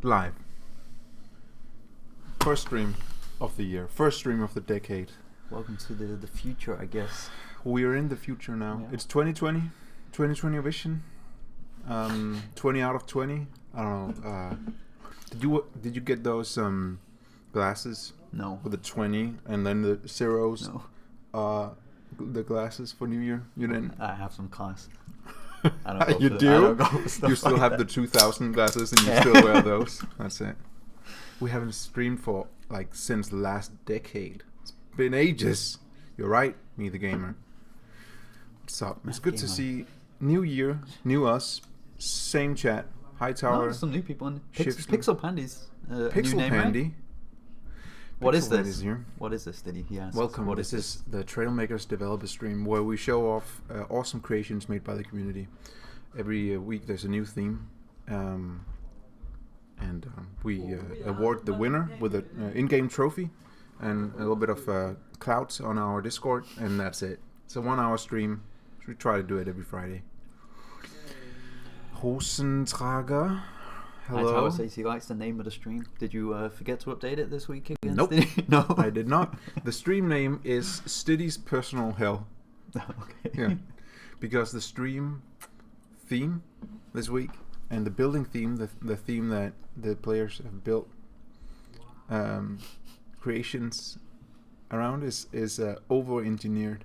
Live. First stream of the year. First stream of the decade. Welcome to the future, I guess. We're in the future now. Yeah. It's 2020. 2020 vision. 20 out of 20. I don't know. Did you get those glasses? No. With the 20 and then the zeros? No. The glasses for New Year? You didn't? I have some class. I don't go You for, do? I don't go for stuff You still like have that. the 2000 glasses and you still wear those? That's it. We haven't streamed for since last decade. It's been ages. You're right, me the gamer. What's up? It's good to see new year, new us, same chat. Hightower. No, some new people in Shifsley. Pixel Pandy's Pixel new name, Pandy. right? What is Pixel this? Pandy's here. What is this, Diddy? He asks. Welcome. What This is the Trailmakers Developer stream where we show off awesome creations made by the community. Every week there's a new theme, and we award the winner with an in-game trophy and a little bit of clout on our Discord, and that's it. It's a 1 hour stream. We try to do it every Friday. Hosentrager. Hello. Hightower says he likes the name of the stream. Did you forget to update it this week again? Nope. No. I did not. The stream name is Stiddy's Personal Hell. Okay. Yeah. Because the stream theme this week and the building theme, the theme that the players have built creations around is over-engineered.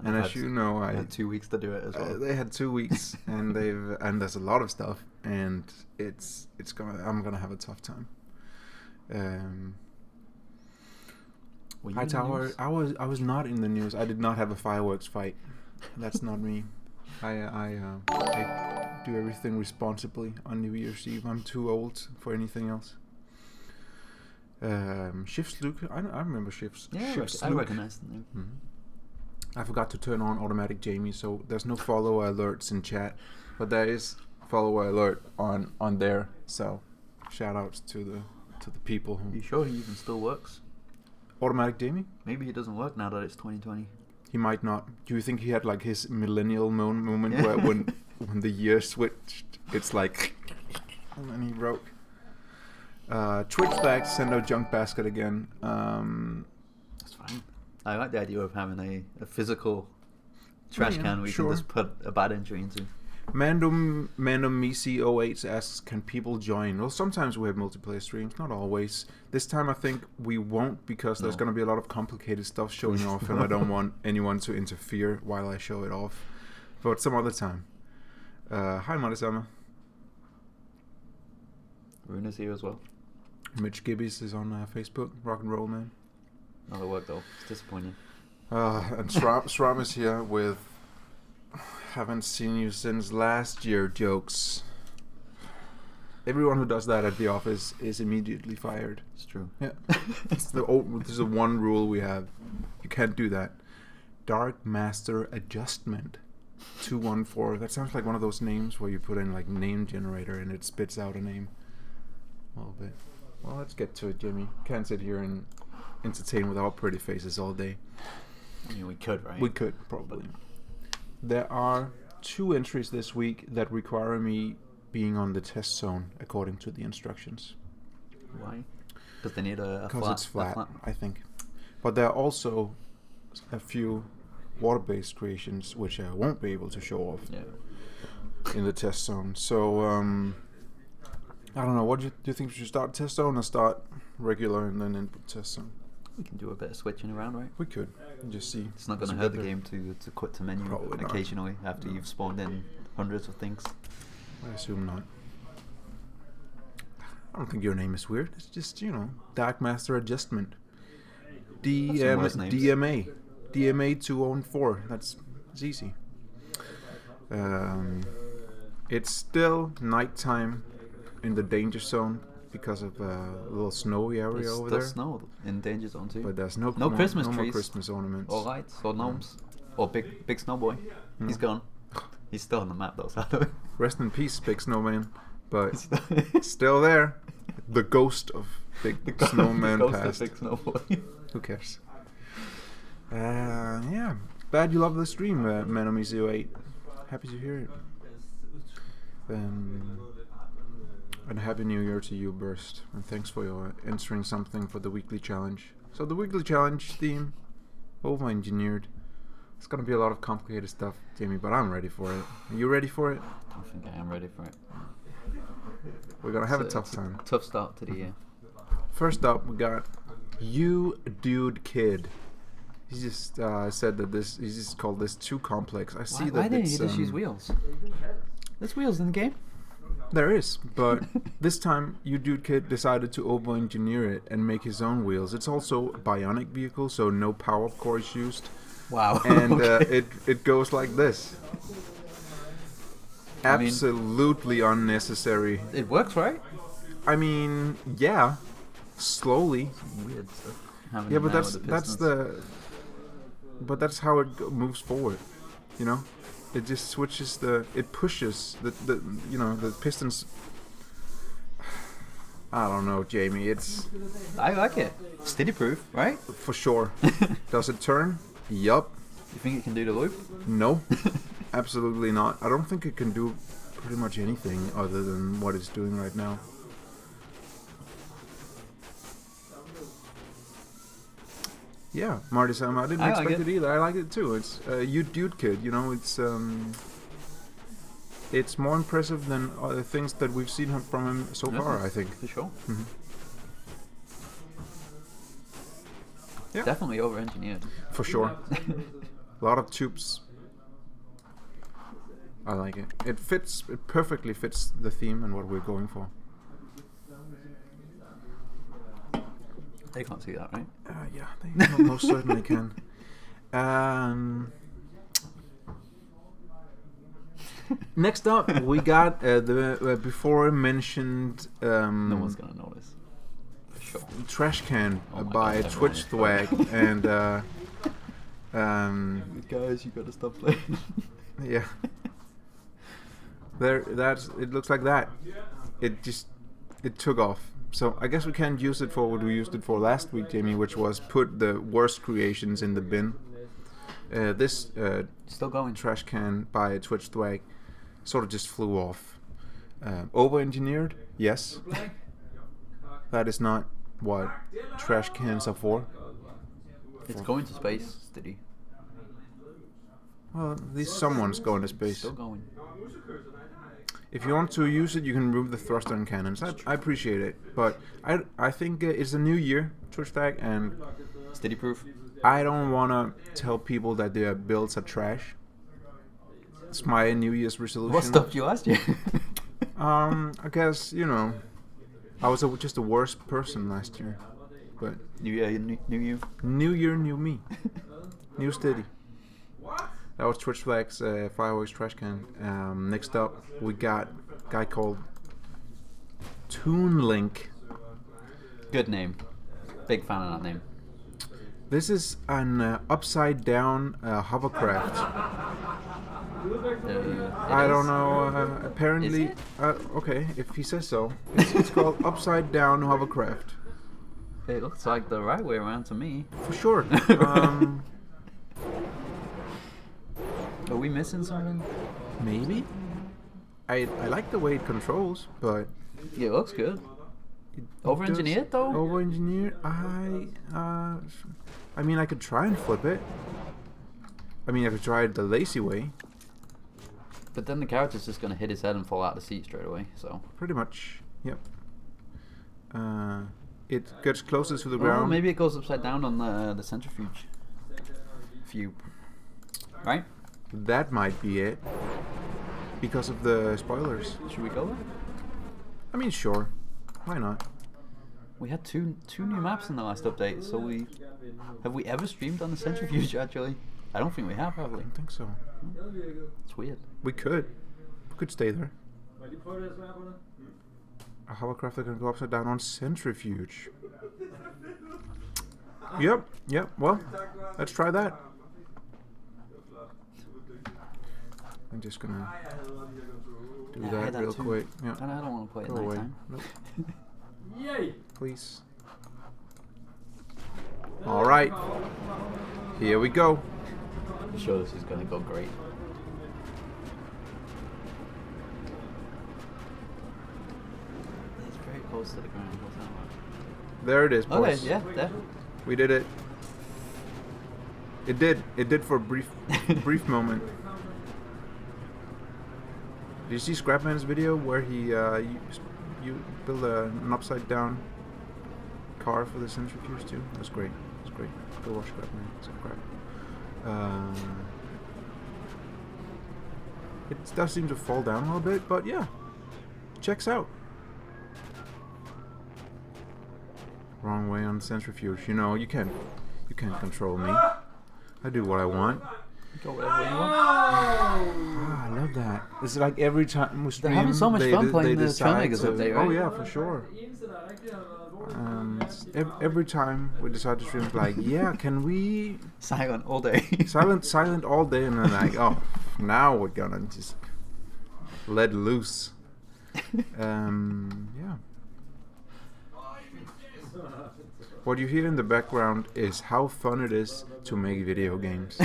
And as you know, I had 2 weeks to do it as well. They had 2 weeks, and there's a lot of stuff, and I'm gonna have a tough time. Hightower, I was not in the news. I did not have a fireworks fight. That's not me. I do everything responsibly on New Year's Eve. I'm too old for anything else. Shifts Luke, I remember Shifts. Yeah, Shifts I Luke. recognize the name. Mm-hmm. I forgot to turn on automatic Jamie, so there's no follower alerts in chat, but there is follower alert on there. So shout outs to the people Are who. you sure he even still works? Automatic Jamie? Maybe he doesn't work now that it's 2020. He might not. Do you think he had like his millennial moment where when the year switched, it's like, and then he broke. Twitch back, send out junk basket again. That's fine. I like the idea of having a physical trash can we sure. can just put a bad entry into. Mandom Misi 08 asks, can people join? Well, sometimes we have multiplayer streams, not always. This time I think we won't because there's going to be a lot of complicated stuff showing off, and I don't want anyone to interfere while I show it off. But some other time. Hi, Marisama. Runa's here as well. Mitch Gibbies is on Facebook. Rock and roll, man. Another work though. It's disappointing. And Shram is here with haven't seen you since last year jokes. Everyone who does that at the office is immediately fired. It's true. Yeah. This is the one rule we have. You can't do that. Dark Master Adjustment 214. That sounds like one of those names where you put in like name generator and it spits out a name. A little bit. Well, let's get to it, Jimmy. Can't sit here and entertain with our pretty faces all day. I mean, we could, right? We could, probably. There are 2 entries this week that require me being on the test zone according to the instructions. Why? Because they need a Because flat. it's flat, I think. But there are also a few water-based creations which I won't be able to show off in the test zone. So, I don't know. What do you think we should start test zone or start regular and then input test zone? We can do a bit of switching around, right? We could and just see. It's not going to hurt the game to quit to menu Probably occasionally after you've spawned in hundreds of things. I assume not. I don't think your name is weird. It's just, Dark Master Adjustment. DMA 204. That's easy. It's still nighttime in the danger zone because of a little snowy area over there. There's snow in danger zone too. But there's no Christmas more trees, Christmas ornaments. or lights, or gnomes, or big snow boy. He's gone. He's still on the map though. So Rest in peace, Big Snowman. But still there. The ghost of Big Snowman the ghost passed. of big snow boy. Who cares? Yeah. Glad you love the stream, Manomizio8. Happy to hear it. And Happy New Year to you, Burst. And thanks for your answering something for the weekly challenge. So the weekly challenge theme, over-engineered. It's gonna be a lot of complicated stuff, Jamie, but I'm ready for it. Are you ready for it? I don't think I am ready for it. We're gonna have a tough time. Tough start to the year. First up, we got You Dude Kid. He just said that he's just called this too complex. I see Why that didn't it's, you just use wheels? There's wheels in the game. There is, but this time You Dude Kid decided to over-engineer it and make his own wheels. It's also a bionic vehicle, so no power core is used. Wow. And Okay. it goes like this. I mean, Absolutely unnecessary. it works, right? I mean, yeah, slowly. Weird stuff. Having Yeah, it but now that's with the that's pistons. but that's how it moves forward. You know, it just switches it pushes the the pistons. I don't know, Jamie. It's I like it. Steady proof, right? for sure. Does it turn? Yup. You think it can do the loop? No. Absolutely not. I don't think it can do pretty much anything other than what it's doing right now. Yeah, Marty Sam, I didn't I like expect it. it either. I like it too. It's You Dude Kid, you know, it's more impressive than other things that we've seen from him so far, I think. For sure. Mhm. Yeah. Definitely over-engineered. For sure. A lot of tubes. I like it. It perfectly fits the theme and what we're going for. They can't see that, right? Yeah, they most certainly can. Next up, we got the before mentioned No one's gonna notice. For sure. trash can Oh my by God, Twitch Thwag and Guys, you gotta stop playing. yeah. It looks like that. It took off. So I guess we can't use it for what we used it for last week, Jamie, which was put the worst creations in the bin. This Still going. trash can by Twitch Thwag sort of just flew off. Over-engineered? Yes. That is not what trash cans are for. It's going to space, Steady. Well, at least someone's going to space. Still going. If you want to use it, you can remove the thruster and cannons. I appreciate it, but I think it's a new year, Twitch Thwag, and Steady proof. I don't want to tell people that their builds are trash. It's my New Year's resolution. What stopped you last year? I guess, I was just a worse person last year. But New year, new you. new year, new me. New Steady. That was Twitch Thwag's Fireworks Trash Can. Next up, we got a guy called Toon Link. Good name. Big fan of that name. This is an upside down hovercraft. I don't know. Apparently, Is it? okay, if he says so. It's called upside down hovercraft. It looks like the right way around to me. For sure. Are we missing something? Maybe. I like the way it controls, but Yeah, it looks good. it Over-engineered, though? Over-engineered. I mean, I could try and flip it. I mean, I could try it the lazy way. But then the character's just gonna hit his head and fall out of the seat straight away. So. Pretty much. Yep. It gets closer to the Oh, ground. maybe it goes upside down on the centrifuge. Right? That might be it. Because of the spoilers. Should we go there? I mean, sure. Why not? We had two new maps in the last update, so have we ever streamed on the centrifuge actually? I don't think we have we? I don't think so. It's weird. We could. We could stay there. A hovercraft that can go upside down on centrifuge. Yep. Well, let's try that. I'm just gonna do Yeah, I that had that real too. quick. Yeah. And I don't want to play at Go away. nighttime. Nope. Please. All right. Here we go. I'm sure this is gonna go great. close to the ground. What's that about? There it is, Okay, boys. yeah, there. We did it. It did for a brief moment. Did you see Scrapman's video where he you build an upside down car for the centrifuge too? That was great. It was great. Go watch Scrapman. It's crap. It does seem to fall down a little bit, but yeah, checks out. Wrong way on centrifuge. You know, you can't control me. I do what I want. Go wherever you want. Ah, I love that. It's like every time we stream, They're having so much fun playing the decide Trailmakers to- update, right? Oh yeah, for sure. Every time we decide to stream, it's like, yeah, can we Silent all day. silent all day, and then like, oh, now we're gonna just let loose. Yeah. What you hear in the background is how fun it is to make video games.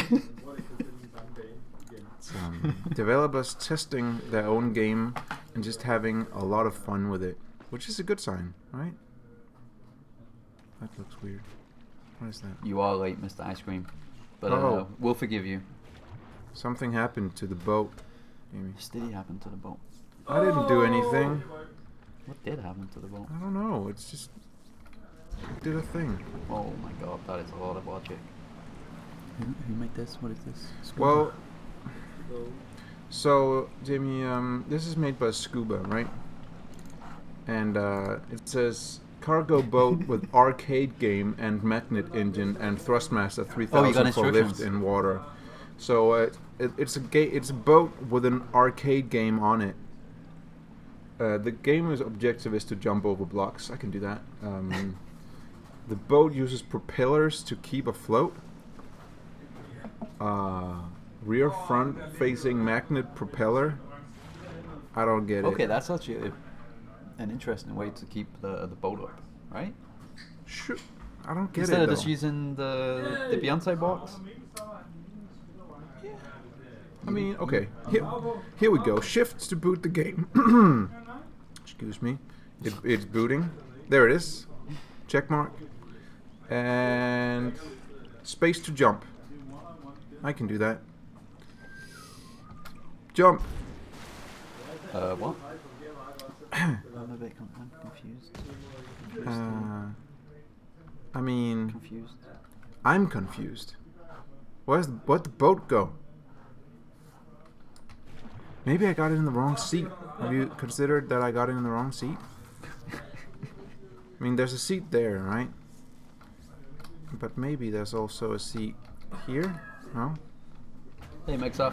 It's, developers testing their own game and just having a lot of fun with it, which is a good sign, right? That looks weird. What is that? You are late, Mr. Ice Cream. But Oh. we'll forgive you. Something happened to the boat, Amy. What did happen to the boat? I didn't do anything. What did happen to the boat? I don't know. It's just it did a thing. Oh my god, that is a lot of logic. Who made this? What is this? Scuba? Well, so Jamie, this is made by Scuba, right? And it says cargo boat with arcade game and magnet engine and thrustmaster 3000 for lift instructions. in water. So it's a boat with an arcade game on it. The game's objective is to jump over blocks. I can do that. The boat uses propellers to keep afloat. Rear front facing magnet propeller. I don't get it. Okay, that's actually an interesting way to keep the boat up, right? Sure. I don't get Instead it of though. just using the Beyonce box. I mean, okay. Here we go. Shift to boot the game. Excuse me. It's booting. There it is. Check mark. And space to jump. I can do that. Jump. What? I'm a bit I'm confused. I mean, Confused. I'm confused. Where'd the boat go? Maybe I got it in the wrong seat. Have you considered that I got it in the wrong seat? I mean, there's a seat there, right? But maybe there's also a seat here? No? Hey, mix up.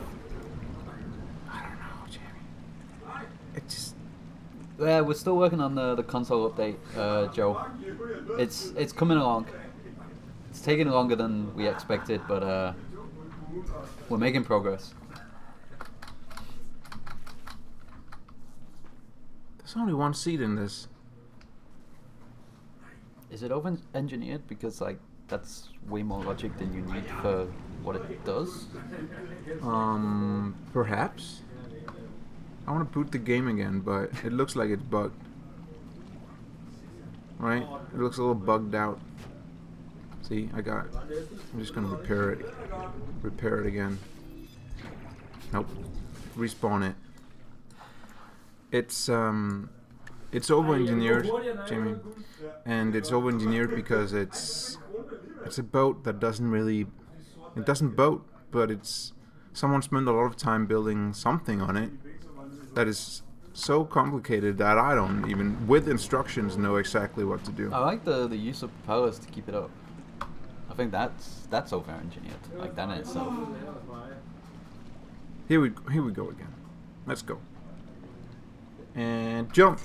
I don't know, Jamie. It just... We're still working on the console update, Joe. It's coming along. It's taking longer than we expected, but we're making progress. There's only one seat in this. Is it over-engineered? Because like that's way more logic than you need for what it does. Perhaps. I want to boot the game again, but it looks like it's bugged. Right? It looks a little bugged out. See, I'm just gonna repair it. Repair it again. Nope. Respawn it. It's over-engineered, Jimmy, and it's over-engineered because it's a boat that doesn't boat, but someone spent a lot of time building something on it that is so complicated that I don't even, with instructions, know exactly what to do. I like the use of propellers to keep it up. I think that's over-engineered, like that in itself. Here we go again. Let's go. And jump.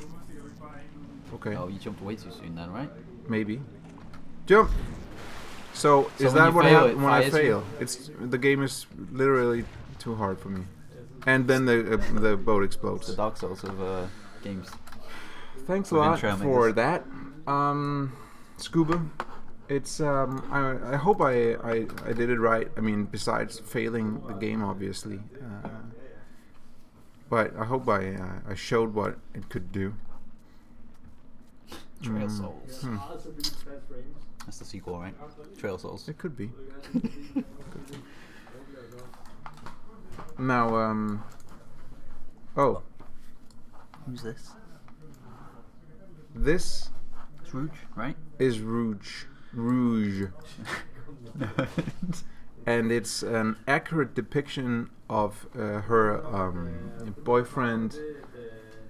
Okay. Oh, you jumped way too soon then, right? Maybe. Jump. So So is when that you what fail, happens it when I fires you? fail? The game is literally too hard for me, and then the boat It's explodes. the Dark Souls of games. Thanks a within lot Trailmakers. for that, Scuba. It's I hope I did it right. I mean, besides failing the game, obviously, but I hope I showed what it could do. Trail Souls. Hmm. That's the sequel, right? Trail Souls. It could be. Now, oh, Who's this? this It's Rouge, right? is Rouge. Rouge. And it's an accurate depiction of her boyfriend,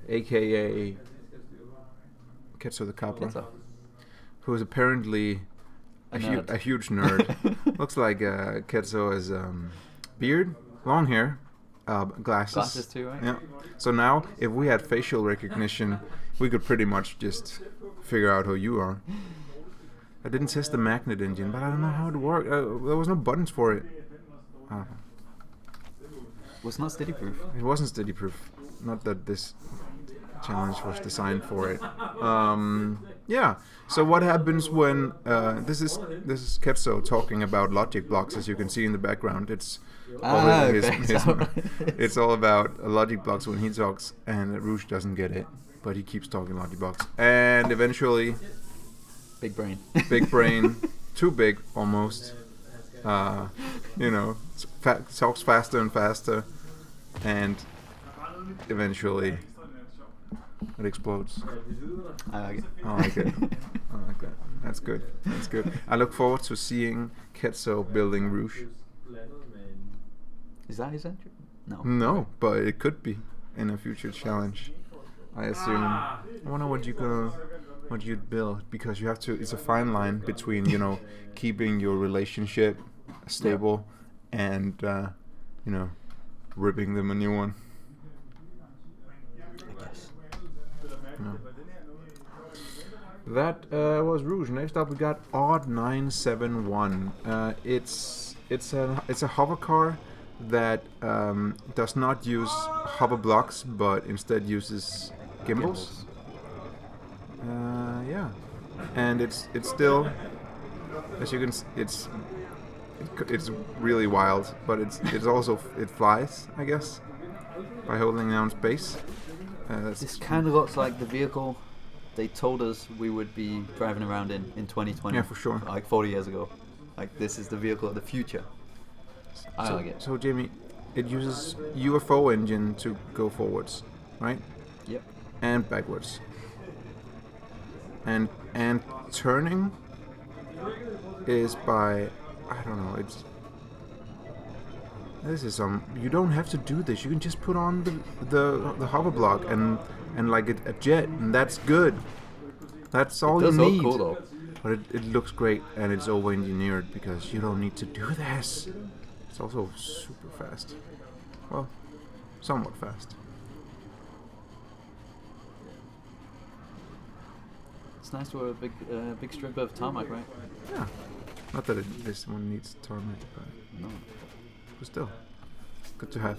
aka Ketsu the Cobbler, who is apparently a huge nerd. Looks like Ketsu has beard, long hair, glasses. Glasses too, right? Yeah. So now, if we had facial recognition, we could pretty much just figure out who you are. I didn't test the magnet engine, but I don't know how it worked. There was no buttons for it. I don't know. Was not steady proof. It wasn't steady proof. Not that this challenge was designed for it. Yeah. So what happens when this is Ketsu talking about logic blocks, as you can see in the background. It's it's all about logic blocks when he talks, and Rouge doesn't get it, but he keeps talking logic blocks, and eventually. Big brain. Big brain, too big almost. Talks faster and faster, and eventually it explodes. I like it. I like it. I like that. That's good. That's good. I look forward to seeing Ketsu building Rouge. Is that his entry? No. No, but it could be in a future challenge. I assume. I wonder what you'd build, because you have to. It's a fine line between keeping your relationship stable and ripping them a new one. I guess. No. That was Rouge. Next up we got Odd 971. It's a hover car that does not use hover blocks, but instead uses gimbals. Yeah, and it's still, as you can, it's really wild, but it's also it flies, I guess, by holding down space. This kind of looks like the vehicle they told us we would be driving around in 2020. Yeah, for sure. Like 40 years ago. Like, this is the vehicle of the future. I like it. So Jamie, it uses UFO engine to go forwards, right? Yep. And backwards. And turning is by, I don't know, this is you don't have to do this. You can just put on the hover block and like a jet, and that's good. That's all you need. Look cool, though. But it looks great, and it's over engineered because you don't need to do this. It's also super fast. Well, somewhat fast. It's nice to have a big strip of tarmac, right? Yeah. Not that this one needs tarmac, but No. But still, good to have.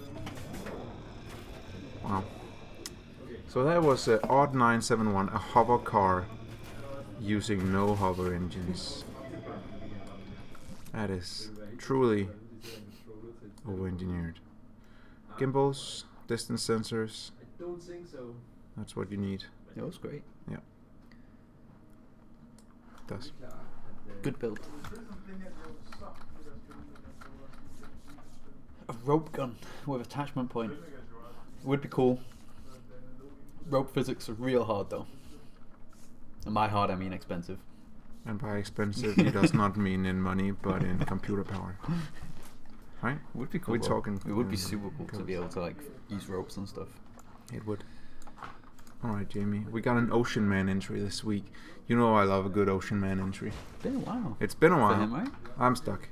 Wow. So that was Odd 971, a hover car using no hover engines. That is truly over-engineered. Gimbals, distance sensors. That's what you need. It was great. Yeah. It does. Good build. A rope gun with attachment point would be cool. Rope physics are real hard though. And by hard I mean expensive. And by expensive, it does not mean in money, but in computer power. Right? It would be cool. We're talking. It would be super cool to be able to like use ropes and stuff. It would. Alright, Jamie. We got an Ocean Man entry this week. You know I love a good Ocean Man entry. Been a while. It's been a while. For him, right? I'm stuck.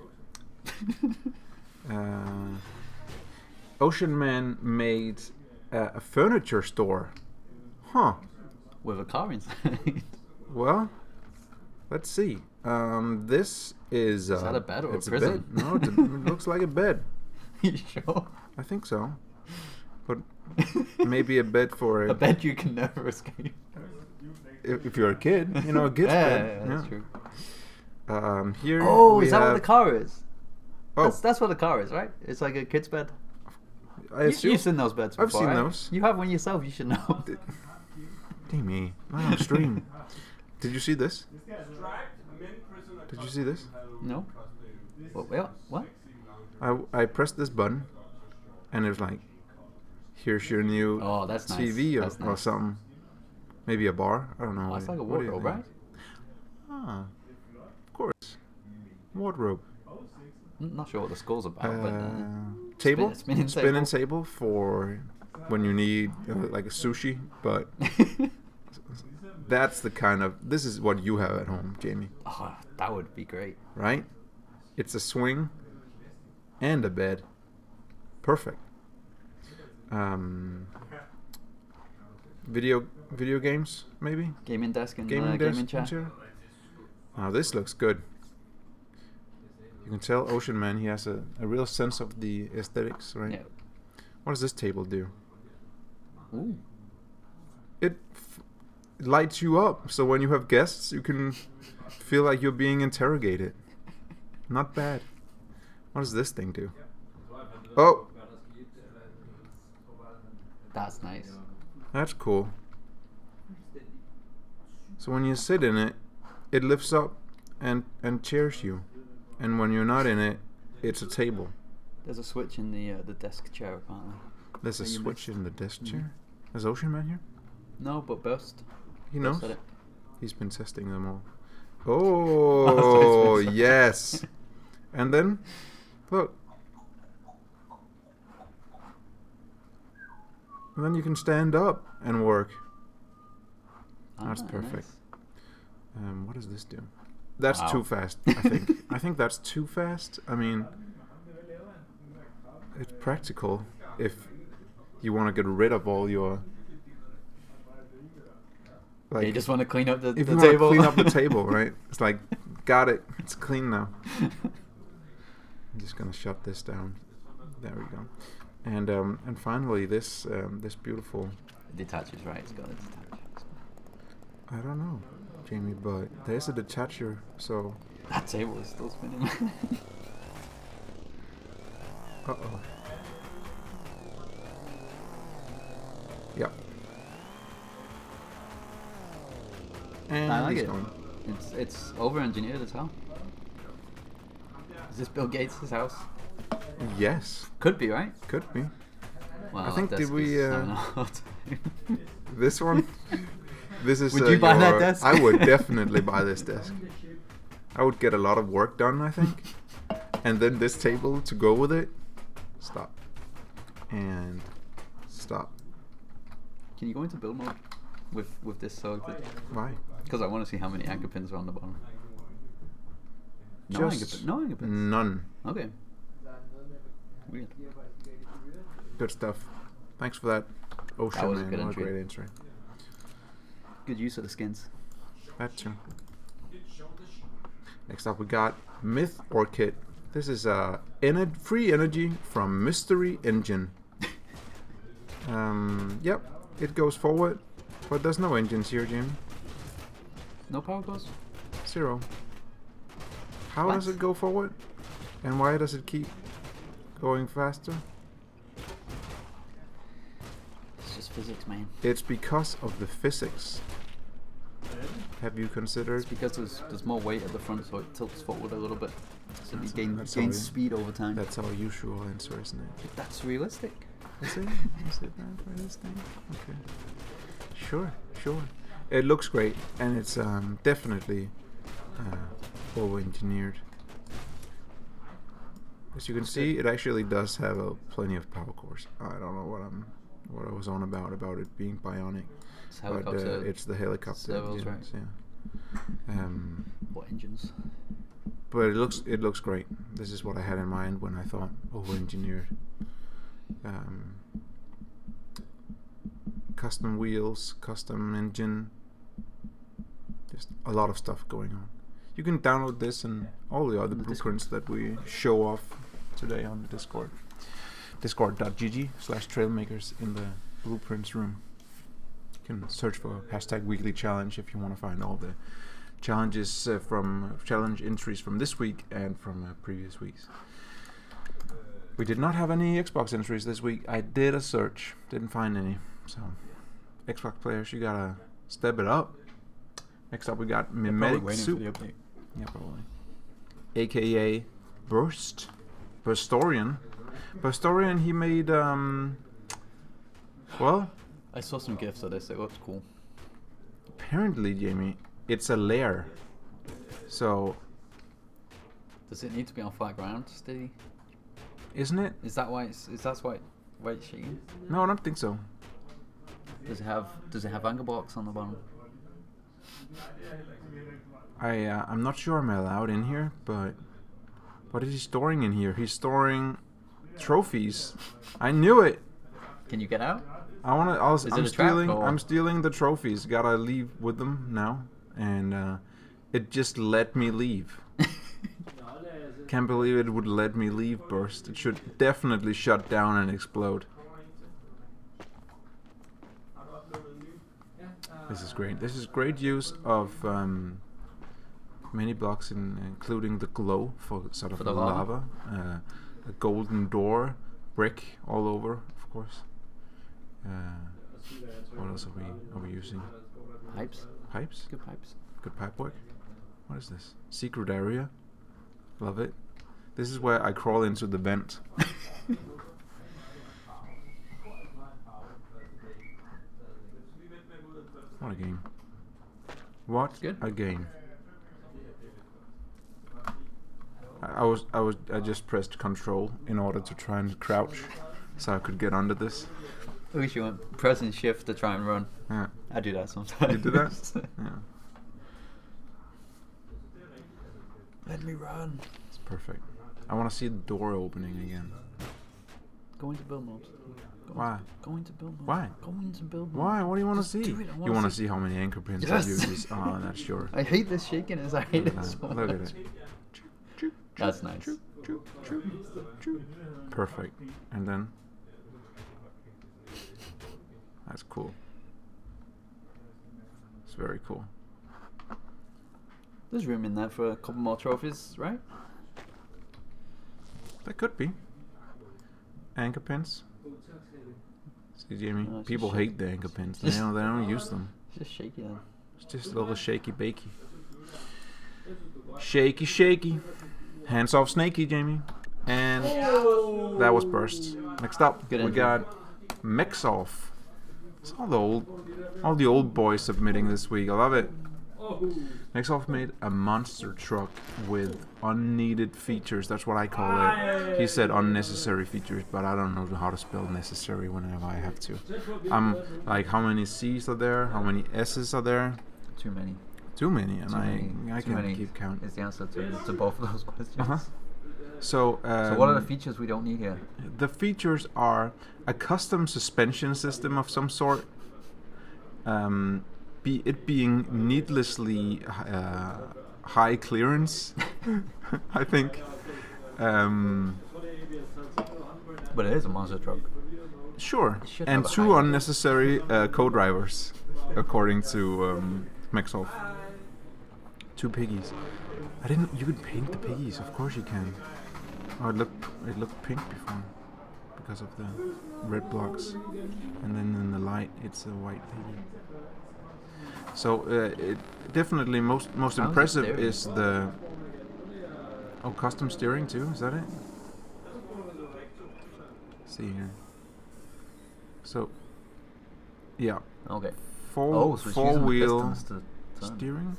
Ocean Man made a furniture store. Huh. With a car inside. Well, let's see. This is... Is that a bed or a it's prison? A bed. No, it looks like a bed. You sure? I think so. But maybe a bed for a bed you can never escape. If you're a kid, a kid's bed. Yeah, that's true. Here is that what the car is? Oh. That's what the car is, right? It's like a kid's bed. I assume. You've seen those beds before, I've seen right? those. You have one yourself, you should know. Damn me. Not on stream. Did you see this? Did you see this? No. What? I pressed this button, and it was like, here's your new Oh, that's TV nice. or something. Maybe a bar. I don't know. Oh, it's like a What do you wardrobe, think? right? Ah, of course. Wardrobe. I'm not sure what the skull's about, but Table. spinning table for when you need like a sushi, but that's the kind of, this is what you have at home, Jamie, oh, that would be great. right? It's a swing and a bed. Perfect. Video games, maybe? Gaming desk and Gaming desk gaming chair. Now this looks good. You can tell Ocean Man, he has a real sense of the aesthetics, right? Yeah. What does this table do? Ooh. It lights you up, so when you have guests, you can feel like you're being interrogated. Not bad. What does this thing do? Oh, That's nice. that's cool. So when you sit in it, it lifts up and chairs you. And when you're not in it, it's a table. There's a switch in the desk chair apparently. There's a That you switch missed. in the desk chair. Is Ocean Man here? No, but Burst. He Burst knows. said it. He's been testing them all. Oh, yes. And then, look. And then you can stand up and work. That's perfect. Nice. What does this do? That's Wow. too fast, I think. I think that's too fast. I mean, it's practical if you want to get rid of all your... Yeah, you just want to clean up the if the you want to table. clean up the table, right? It's like, got it. It's clean now. I'm just gonna shut this down. There we go. And finally, this beautiful. It detaches, right? It's got to detach. I don't know, Jamie, but there's a detacher, so. That table is still spinning. Uh-oh. Yep. And I like he's it. gone. It's over-engineered as hell. Is this Bill Gates' house? Yes, Could be, right? could be. Well, I think that did desk we, is having a hard time. This one. This is. Would you buy that your- desk? I would definitely buy this desk. I would get a lot of work done, I think, and then this table to go with it. Stop. And stop. Can you go into build mode with this selected? Why? Because I want to see how many anchor pins are on the bottom. Just No anchor pins. none. Okay. Weird. Good stuff. Thanks for that, Ocean That was a Man. good What a entry. great entry. Good use of the skins. That too. Next up, we got Myth or Kit. This is free energy from Mystery Engine. Yep, it goes forward, but there's no engines here, Jim. No power cores? 0. How What? does it go forward? And why does it keep going faster? It's just physics, man. It's because of the physics. Have you considered? It's because there's more weight at the front, so it tilts forward a little bit. So you That's gain how speed over time. That's our usual answer, isn't it? That's realistic. Is it? Is it that for this thing? Okay. Sure. It looks great, and it's definitely over-engineered. As you can see, it actually does have plenty of power cores. I don't know what I was on about it being bionic, It's but helicopter. it's the helicopter servos, right? engines, yeah. What engines? But it looks great. This is what I had in mind when I thought over-engineered. Custom wheels, custom engine, just a lot of stuff going on. You can download this and all the other The blueprints that we show off today on the Discord. Discord.gg/Trailmakers in the blueprints room. You can search for #weeklychallenge if you want to find all the challenges from challenge entries from this week and from previous weeks. We did not have any Xbox entries this week. I did a search, didn't find any. So, Xbox players, you gotta step it up. Next up, we got Probably Mimetic waiting Soup. for the update. Yeah, probably. AKA Burstorian. Burstorian, he made, well, I saw some gifs of this. It looks cool. apparently, Jamie, it's a lair. So, Does it need to be on flat ground, Steady? isn't it? Is that why it's shaking? No, I don't think so. Does it have anchor blocks on the bottom? I'm not sure I'm allowed in here, but what is he storing in here? He's storing trophies. I knew it. Can you get out? I'm stealing the trophies. Gotta leave with them now, and it just let me leave. Can't believe it would let me leave. Burst. It should definitely shut down and explode. This is great. This is great use of many blocks, including the glow for sort of For the lava, a golden door, brick all over, of course. What else are we using? Pipes. Pipes? Good pipes. Good pipe work. What is this? Secret area. Love it. This is where I crawl into the vent. What a game. What Good. a game. I just pressed control in order to try and crouch so I could get under this. I wish you went pressing shift to try and run. Yeah. I do that sometimes. You do that? Yeah. Let me run. It's perfect. I want to see the door opening again. Go into build mode. Why? Go into build mode. Why? Go into build mode. Why? What do you want to Just see? do it. You want to see how many anchor pins Yes. I use? Oh, that's sure. I hate this shakiness. I hate it so Look much. at it. That's nice. Perfect. And then that's cool. It's very cool. There's room in there for a couple more trophies, right? That could be. Anchor pins. See, Jamie, No, it's people just hate the anchor pins. They don't use them. It's just shaky then. It's just a little shaky bakey. Shaky, shaky. Hands off snaky, Jamie. And that was burst. Next up, Good we entry. got Mexoff. It's all the old boys submitting this week. I love it. Mexoff made a monster truck with unneeded features. That's what I call it. He said unnecessary features, but I don't know how to spell necessary whenever I have to. I'm like, how many C's are there? How many S's are there? Too many. Too many, and I Too can many keep count. is the answer to both of those questions. Uh-huh. So what are the features we don't need here? The features are a custom suspension system of some sort. It being needlessly high clearance, I think. But it is a monster truck. Sure. should And have a two high- unnecessary co-drivers, according to Mexoff. Two piggies. I didn't. You could paint the piggies. Of course you can. Oh, it looked pink before because of the red blocks, and then in the light it's a white piggy. So it definitely most How's the impressive steering? is the custom steering too. Is that it? Let's see here. So yeah, Okay. four So it's using the wheel pistons to turn. steering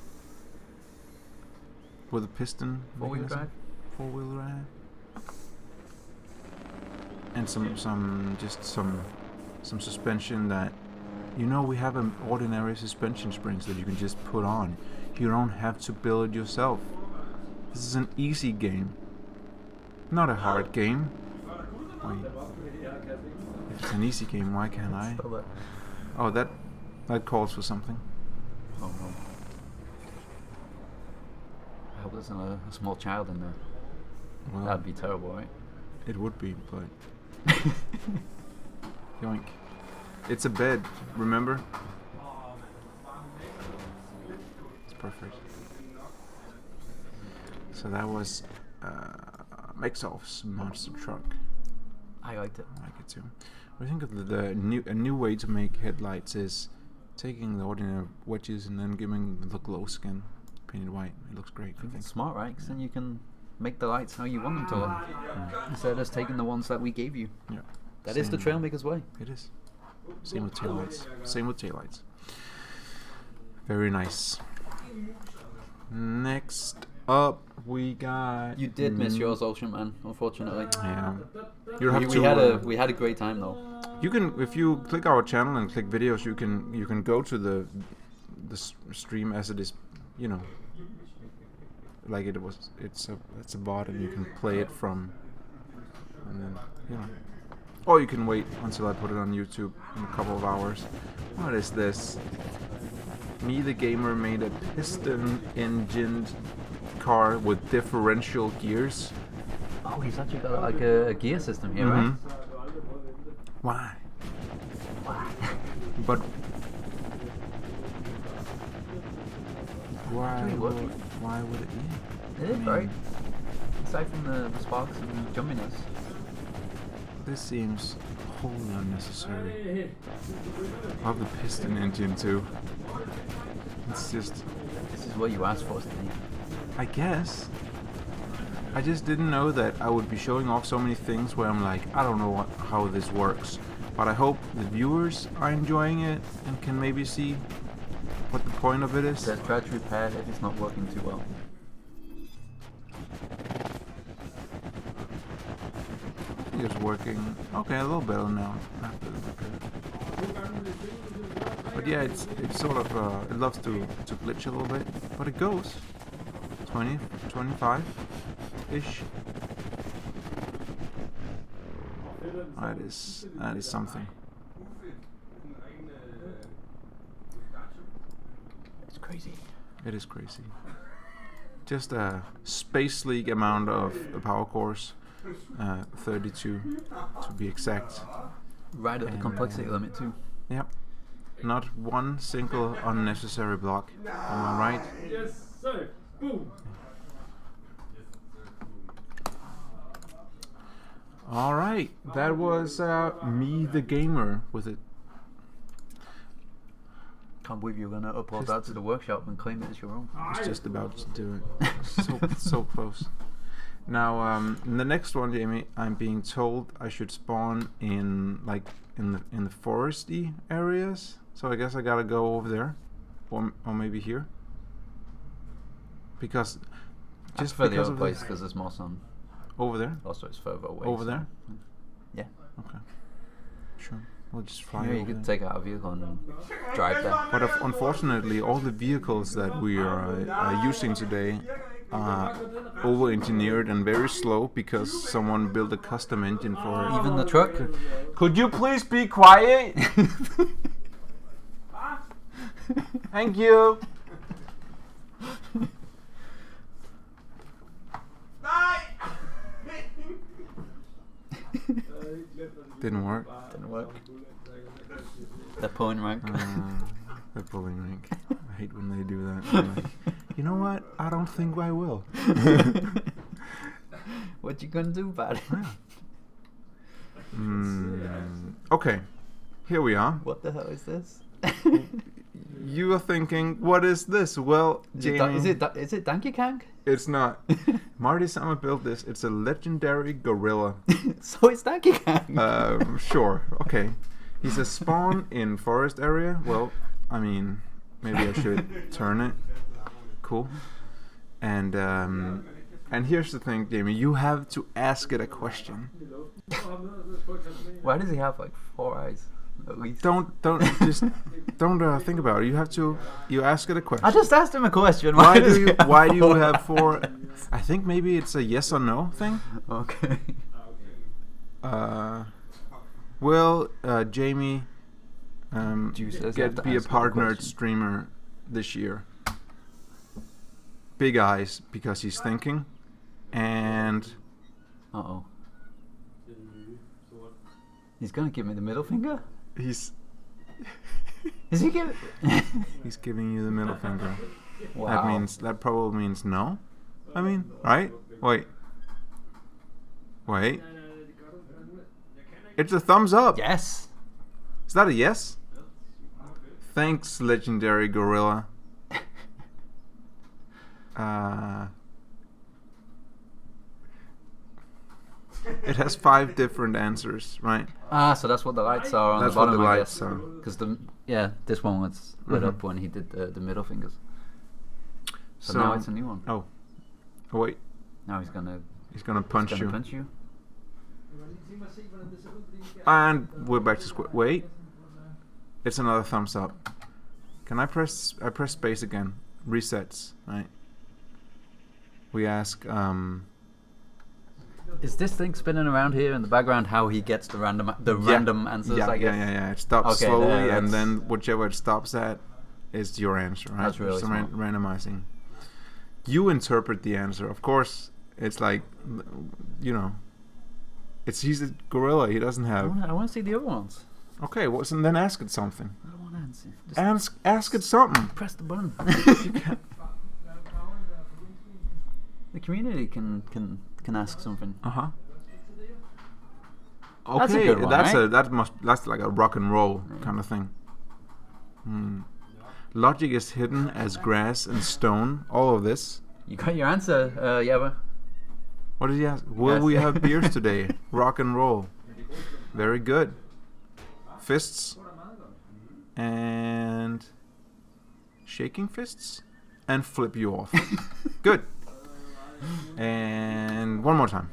with a piston. Four-wheel mechanism. drive? Four-wheel drive. And some suspension that, we have an ordinary suspension springs that you can just put on. You don't have to build it yourself. This is an easy game, not a hard game. Wait. If it's an easy game, why can't I? Spell that. Oh, that calls for something. Oh no. I hope there's not a small child in there. Well, That'd be terrible, right? it would be, but yoink. It's a bed, remember? It's perfect. So that was Mexoff's monster truck. I liked it. I like it too. What do you think of a new way to make headlights is taking the ordinary wedges and then giving the glow skin painted white. It looks great. I think. It's smart, right? Because then you can make the lights how you want them to look, instead of just taking the ones that we gave you. Yeah. That is the Trailmakers way. It is. Same with taillights. Very nice. Next up, we got. You did miss yours, Ocean Man, unfortunately. Yeah. You have We had a great time though. You can, if you click our channel and click videos, you can go to the stream as it is, you know, like it was. It's a bot, and you can play it from, and then you know, or you can wait until I put it on YouTube in a couple of hours. What is this? Me the Gamer made a piston-engined car with differential gears. Oh, he's actually got like a gear system here, right? Why? But why would it be? It is, right? Aside from the sparks and jumpiness. This seems wholly unnecessary. I love the piston engine too. It's just... This is what you asked for, Steve. I guess. I just didn't know that I would be showing off so many things where I'm like, I don't know how this works. But I hope the viewers are enjoying it and can maybe see what the point of it is. Says try to repair if it's not working too well. It's working okay, a little better now after the repair. But yeah, it's sort of it loves to glitch a little bit, but it goes 20, 25 ish. That is something. It's crazy. It is crazy. Just a Space League amount of power cores, 32 to be exact. Right at the complexity limit too. Yep. Not one single unnecessary block. Am I right? Yes, sir. Boom. All right, that was Me the Gamer with it. Can't believe you're gonna upload that to the workshop and claim it as your own. I was just about to do it. So close. Now, in the next one, Jamie, I'm being told I should spawn in the foresty areas. So I guess I gotta go over there, or maybe here, because just for the other place because there's more sun. Over there. Also, it's further away. Over there. Yeah. Okay. Sure. We'll just fly. Yeah, you could take out a vehicle and drive there. But unfortunately, all the vehicles that we are using today are over-engineered and very slow because someone built a custom engine for it. Even the truck. Could you please be quiet? Thank you. Didn't work. Didn't work. The pulling rank. The pulling rank. I hate when they do that. I'm like, you know what? I don't think I will. What you gonna do about it? Okay, here we are. What the hell is this? You are thinking, what is this? Well, Jamie, is it Donkey Kong? It's not. Marty Summer built this. It's a legendary gorilla. So it's Donkey Kong. Sure. Okay. He's a spawn in forest area. Well, I mean, maybe I should turn it. Cool. And here's the thing, Jamie. You have to ask it a question. Why does he have like 4 eyes? At least. Don't think about it. You ask it a question. I just asked him a question. Why do you have 4? I think maybe it's a yes or no thing. Okay. Will Jamie be a partnered streamer this year? Big eyes because he's thinking, and he's gonna give me the middle finger. Is he giving? He's giving you the middle finger. Wow. That probably means no. I mean, right? Wait. It's a thumbs up. Yes. Is that a yes? Thanks, legendary gorilla. It has 5 different answers, right? So that's what the lights are on That's the what bottom. the I lights guess. are. Because this one was lit Mhm. up when he did the middle fingers. So So- now it's a new one. Oh, wait. Now he's gonna Punch you. punch you. And we're back to square. Wait. It's another thumbs up. Can I press space again? Resets, right? We ask, Is this thing spinning around here in the background? How he gets the random answers? yeah, I guess. yeah. It stops Okay, slowly, and that's- then whichever it stops at is your answer, right? That's really Just smart. randomizing. You interpret the answer. Of course, it's like, he's a gorilla. He doesn't have. I want to see the other ones. Okay, well, so then ask it something. I don't want to answer. Just Ask it something. press the button. The community can ask something. Okay, That's a good one, right? that's like a rock and roll kind of thing. Logic is hidden as grass and stone. All of this. You got your answer, Yeva. What did he ask? Will Yes. we have beers today? Rock and roll. Very good. Fists and shaking fists and flip you off. Good. And one more time.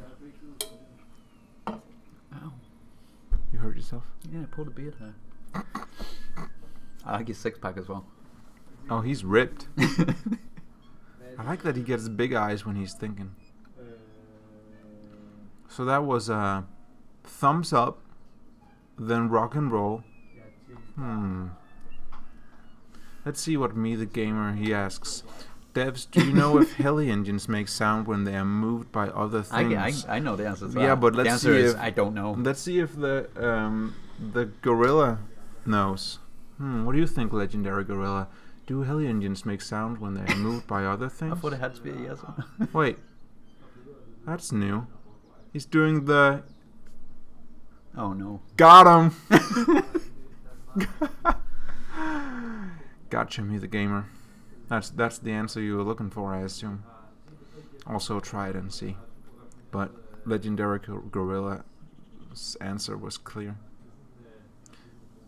Ow. You hurt yourself? Yeah, pull the beard hair. I like his 6-pack as well. Oh, he's ripped. I like that he gets big eyes when he's thinking. So that was thumbs up, then rock and roll. Let's see what me the gamer he asks. Devs, do you know if heli engines make sound when they are moved by other things? I know the answer to that. Yeah, but the let's answer see is if I don't know. Let's see if the gorilla knows. What do you think, legendary gorilla? Do heli engines make sound when they are moved by other I things? thought it had to be a yes. Wait, that's new. He's doing the. Oh no. Got him. Gotcha, me the gamer. That's the answer you were looking for, I assume. Also try it and see. But legendary gorilla's answer was clear.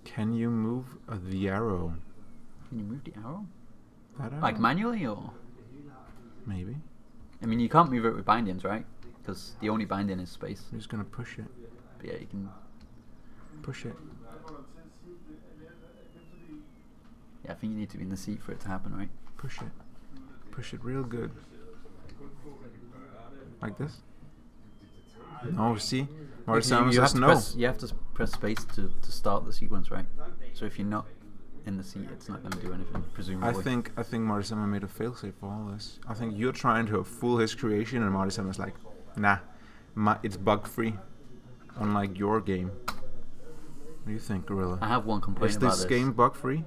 Can you move the arrow? Can you move the arrow? That arrow? Like manually or? Maybe. I mean, you can't move it with bindings, right? Because the only binding is space. I'm just gonna push it. But yeah, you can. Push it. Yeah, I think you need to be in the seat for it to happen, right? Push it. Push it real good. Like this? No, see? Marty Samus you have says to no. you have to press space to start the sequence, right? So if you're not in the seat, it's not going to do anything, presumably. I think Marty Samus made a failsafe for all this. I think you're trying to fool his creation, and Marty Samus like, nah, it's bug free, unlike your game. What do you think, Gorilla? I have one complaint Is about this game bug free?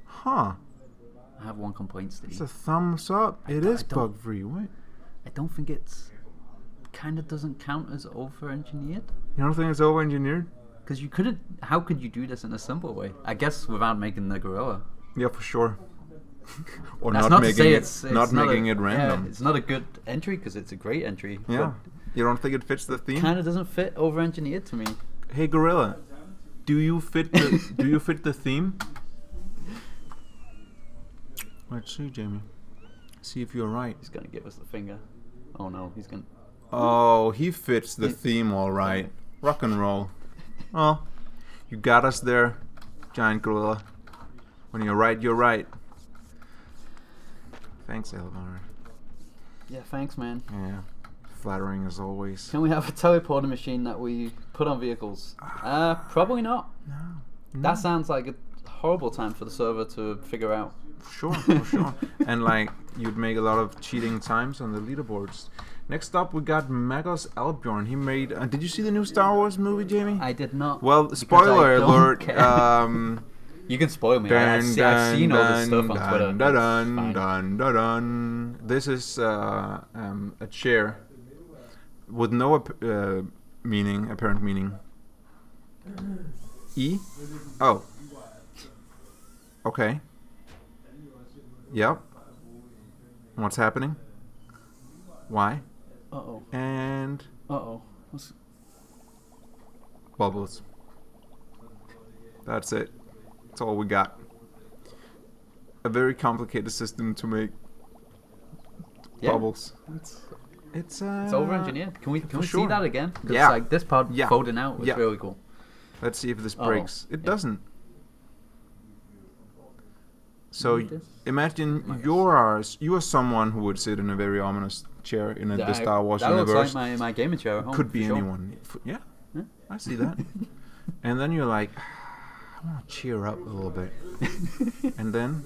Huh? I have one complaint, Steve. It's a thumbs up. It is bug free. What? I don't think it's kind of doesn't count as over-engineered. You don't think it's over engineered? Because you couldn't. How could you do this in a simple way? I guess without making the gorilla. Yeah, for sure. Or That's not to making say it, it's not not making it yeah, random. it's not a good entry because it's a great entry. Yeah. You don't think it fits the theme? Kind of doesn't fit over-engineered to me. Hey, Gorilla, do you fit the theme? Let's see, Jamie. See if you're right. He's gonna give us the finger. Oh no, he's gonna. Oh, he fits the theme all right. Rock and roll. Oh, you got us there, giant gorilla. When you're right, you're right. Thanks, Elvar. Yeah, thanks, man. Yeah, flattering as always. Can we have a teleporter machine that we put on vehicles? Probably not. No. That sounds like a horrible time for the server to figure out. Sure, for sure. And like, you'd make a lot of cheating times on the leaderboards. Next up, we got Magos Albjorn. He made. Did you see the new Star Wars movie, Jamie? I did not. Well, because spoiler I don't alert. care. You can spoil me. I've seen all this stuff on Twitter. Dun, It's dun, dun, dun. This is a chair with no apparent meaning. E? Oh. Okay. Yep. What's happening? Why? Uh-oh. And Uh-oh. What's... bubbles. That's it. That's all we got. A very complicated system to make bubbles. It's over-engineered. Can we see sure. that again? 'Cause Yeah. like this part Yeah. folding out was Yeah. really cool. Let's see if this Oh. breaks. It Yeah. doesn't. So Need this? imagine Nice. you are someone who would sit in a very ominous chair in the Star Wars that universe. looks like my gaming chair at home. Could be for sure. anyone. Yeah, Yeah. I see that. And then you're like, I want to cheer up a little bit. And then,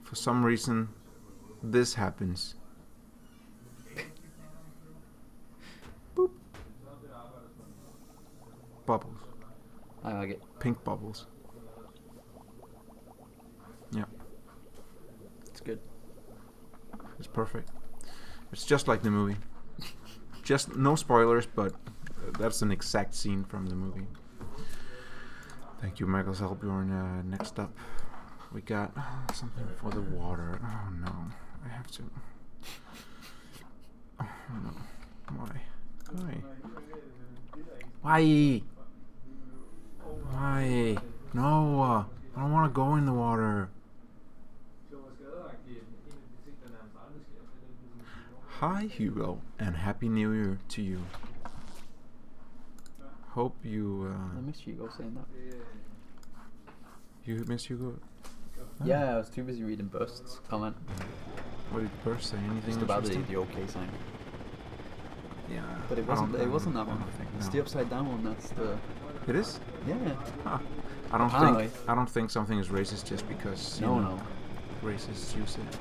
for some reason, this happens. Boop. Bubbles. I like it. Pink bubbles. Yeah, It's good. it's perfect. It's just like the movie. Just no spoilers, but that's an exact scene from the movie. Thank you, Michael Selbjorn. Next up, we got something for the water. Oh no, I have to. Oh no, why? Why? No, I don't want to go in the water. Hi, Hugo, and Happy New Year to you. Hope you I missed Hugo saying that. you miss Hugo. Oh. Yeah, I was too busy reading Burst's comment. What did Burst say? Anything Just about interesting? the OK sign. Yeah, But it I wasn't. don't- It wasn't that I one. don't think- It's no. the upside down one. That's the. It is. Yeah. Huh. Apparently. I don't think something is racist just because No. racists use it.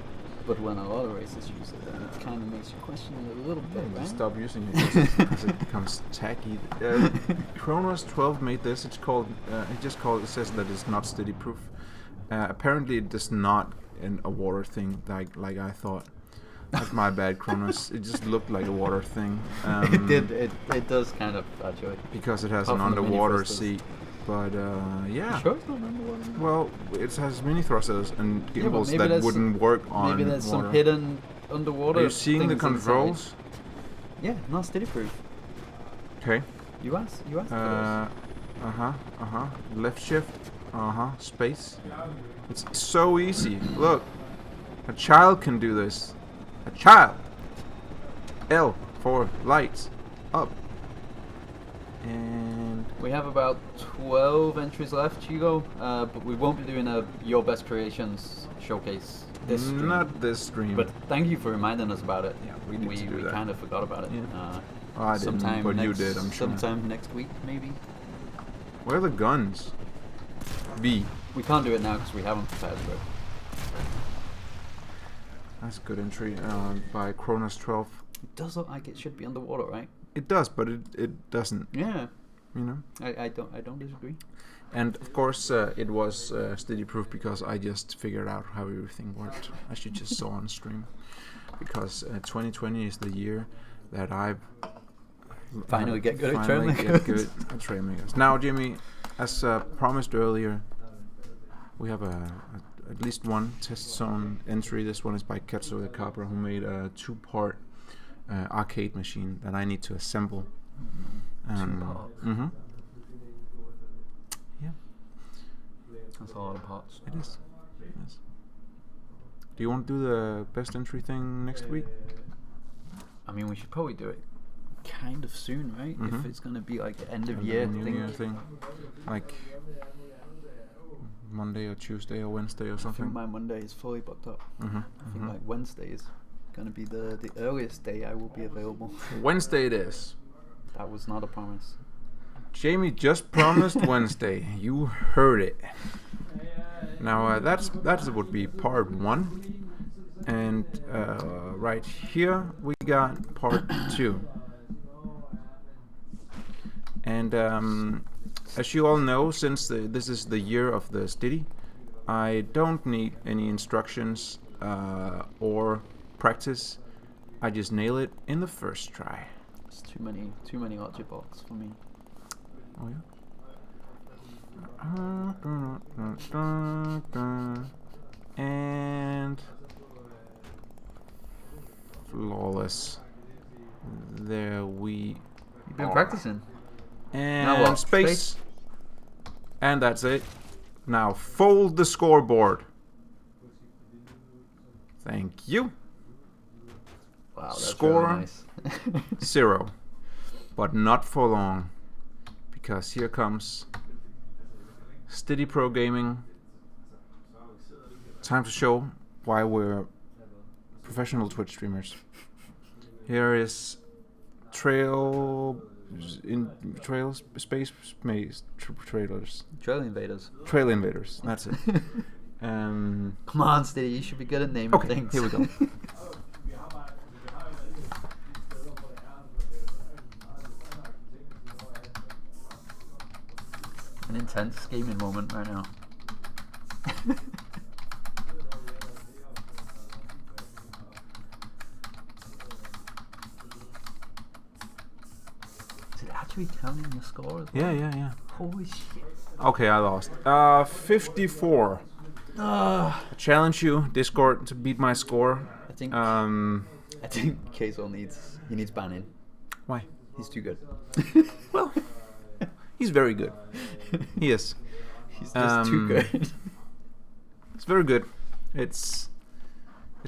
But when a lot of racists use it, then it kind of makes you question it a little bit, right? Stop using it because it becomes tacky. Kronos 12 made this. It's called. It says that it's not steady proof. Apparently, it does not in a water thing like I thought. That's my bad, Kronos. It just looked like a water thing. It did. It does kind of actually. Because it has Apart an from the mini underwater thrusters. seat. But yeah. You sure it's not underwater? Well, it has mini thrusters and but gimbals maybe that there's wouldn't work on Maybe there's water. some hidden underwater. Are you seeing the things inside. controls? Yeah, not steady proof. Okay. You asked for those. Left shift. Space. It's so easy. Look. A child can do this. A child. L for lights. Up. And We have about 12 entries left, Hugo, but we won't be doing a Your Best Creations showcase this stream. not this stream. But thank you for reminding us about it. Yeah, we need to do we that. kind of forgot about it. Yeah. I didn't, sometime but next, you did, I'm sure. Sometime next week, maybe. Where are the guns? B. We can't do it now because we haven't prepared for it. That's a good entry by Kronos 12. It does look like it should be underwater, right? It does, but it doesn't. Yeah. You know. I don't disagree. And of course, it was steady proof because I just figured out how everything worked. I should just saw on stream because 2020 is the year that I've Finally get good at finally Trailmakers. get good at Trailmakers. Now, Jimmy, as promised earlier, we have at least one test zone entry. This one is by Ketsu the Capra, who made a 2-part arcade machine that I need to assemble. Mm-hmm. Yeah, That's a lot of parts. it is. Yes. Do you want to do the best entry thing next week? I mean, we should probably do it kind of soon, right? Mhm. If it's gonna be like an end of And year the New thing. Year thing, like Monday or Tuesday or Wednesday or I something. think my Monday is fully booked up. Mm-hmm. I think like Wednesday is gonna be the earliest day I will be available. Wednesday it is. That was not a promise. Jamie just promised Wednesday. You heard it. Now that would be part 1, and right here we got part 2. And as you all know, since this is the year of the Steady, I don't need any instructions or practice. I just nail it in the first try. It's too many object blocks for me. Oh yeah. And flawless. There we You've been are. practicing. And Now what? space. And that's it. Now fold the scoreboard. Thank you. Wow, that's Score. really nice. 0. But not for long. Because here comes Steady Pro Gaming. Time to show why we're professional Twitch streamers. Here is trailers. Trail invaders. Trail invaders. That's it. Come on, Steady, you should be good at naming things. Here we go. An intense gaming moment right now. Is it actually counting the score as well? Yeah. Holy shit. Okay, I lost. 54. I challenge you, Discord, to beat my score. I think Keizo needs banning. Why? He's too good. Well, he's very good. He is. He's just too good. It's very good. It's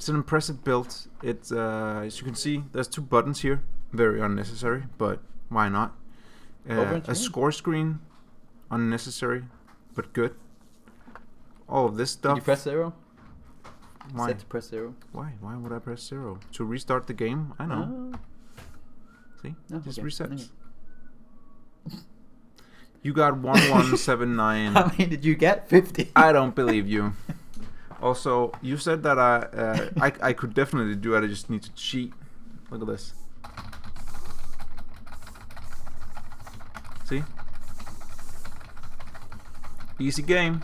an impressive build. It's as you can see, there's 2 buttons here. Very unnecessary, but why not? A score screen, unnecessary, but good. All of this stuff. Did you press 0? Why? Set to press 0. Why? Why would I press 0? To restart the game? I know. Oh. See? Oh, Just okay. resets. You got 1179. How many did you get? 50. I don't believe you. Also, you said that I could definitely do it. I just need to cheat. Look at this. See? Easy game.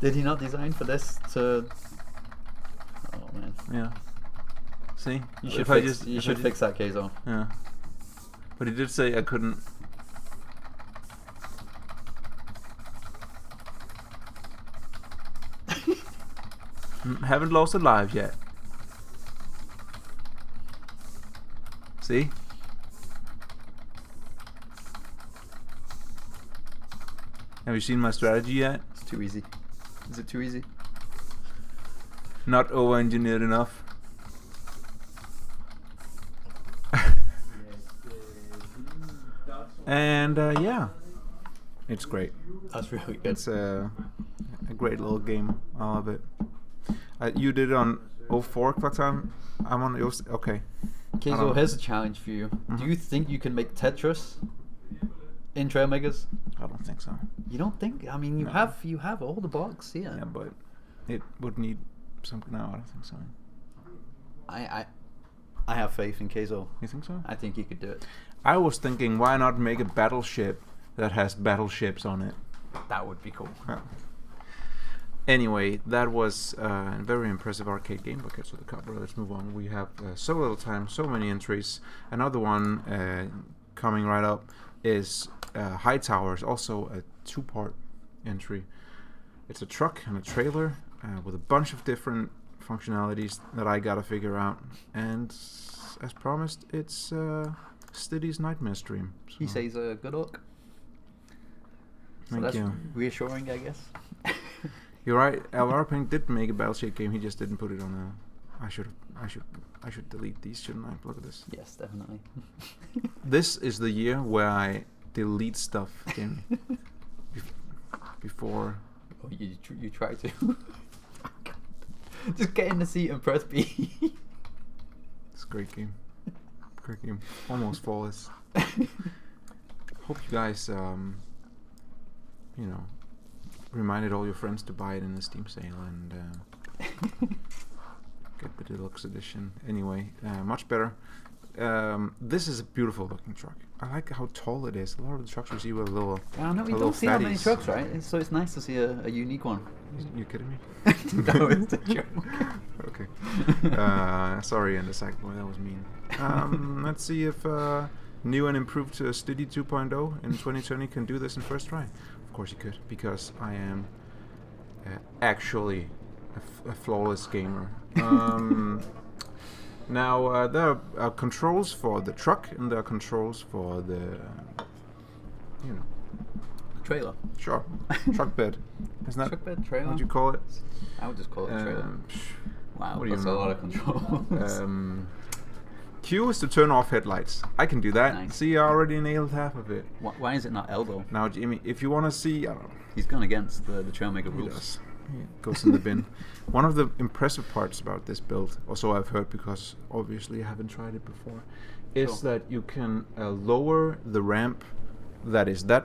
Did he not design for this to... Oh man. Yeah. See? You should If fix that, Keizo. Yeah. But he did say I couldn't. Haven't lost a life yet. See? Have you seen my strategy yet? It's too easy. Is it too easy? Not over-engineered enough. And yeah, it's great. That's really good. It's a great little game. I love it. You did it on 04 clock time. I'm on 06. Okay. Keizo, here's a challenge for you. Do you think you can make Tetris in Trailmakers? I don't think so. You don't think? I mean, you No. have all the blocks here. Yeah, but it would need something. No, I don't think so. I have faith in Keizo. You think so? I think he could do it. I was thinking, why not make a battleship that has battleships on it? That would be cool. Yeah. Anyway, that was a very impressive arcade game. Okay, so the cover. Let's move on. We have so little time, so many entries. Another one coming right up is High Towers, also a 2-part entry. It's a truck and a trailer with a bunch of different functionalities that I gotta figure out. And as promised, it's Steady's Nightmare Stream. So He says good luck. So Thank that's you. reassuring, I guess. You're right. Alvaro Pink did make a battleship game. He just didn't put it on a. I should delete these, shouldn't I? Look at this. Yes, definitely. This is the year where I delete stuff, Jamie. Before. Oh, you try to. Just get in the seat and press B. It's a great game. Great game. Almost flawless. Hope you guys, reminded all your friends to buy it in the Steam sale and get the deluxe edition. Anyway, much better. This is a beautiful looking truck. I like how tall it is. A lot of the trucks we see with a little. I know we little don't see that many fatties. trucks, right? So it's nice to see a unique one. You kidding me? No, it's a joke. Okay. Sorry, and the second one, that was mean. Let's see if new and improved Steady 2.0 in 2020 can do this in first try. Of course you could, because I am actually a flawless gamer. Now there are controls for the truck, and there are controls for the, you know, Trailer. sure, truck bed. Isn't that Truck bed, trailer. what you call it? I would just call it a trailer. Wow, what do you that's a know? lot of controls. Q is to turn off headlights. I can do that. Nice. See, I already nailed half of it. Why is it not elbow? Now, Jimmy, if you want to see, I don't know. He's gone against the Trailmaker He rules. does. He goes in the bin. One of the impressive parts about this build, also I've heard because obviously I haven't tried it before, is Sure. that you can lower the ramp that is that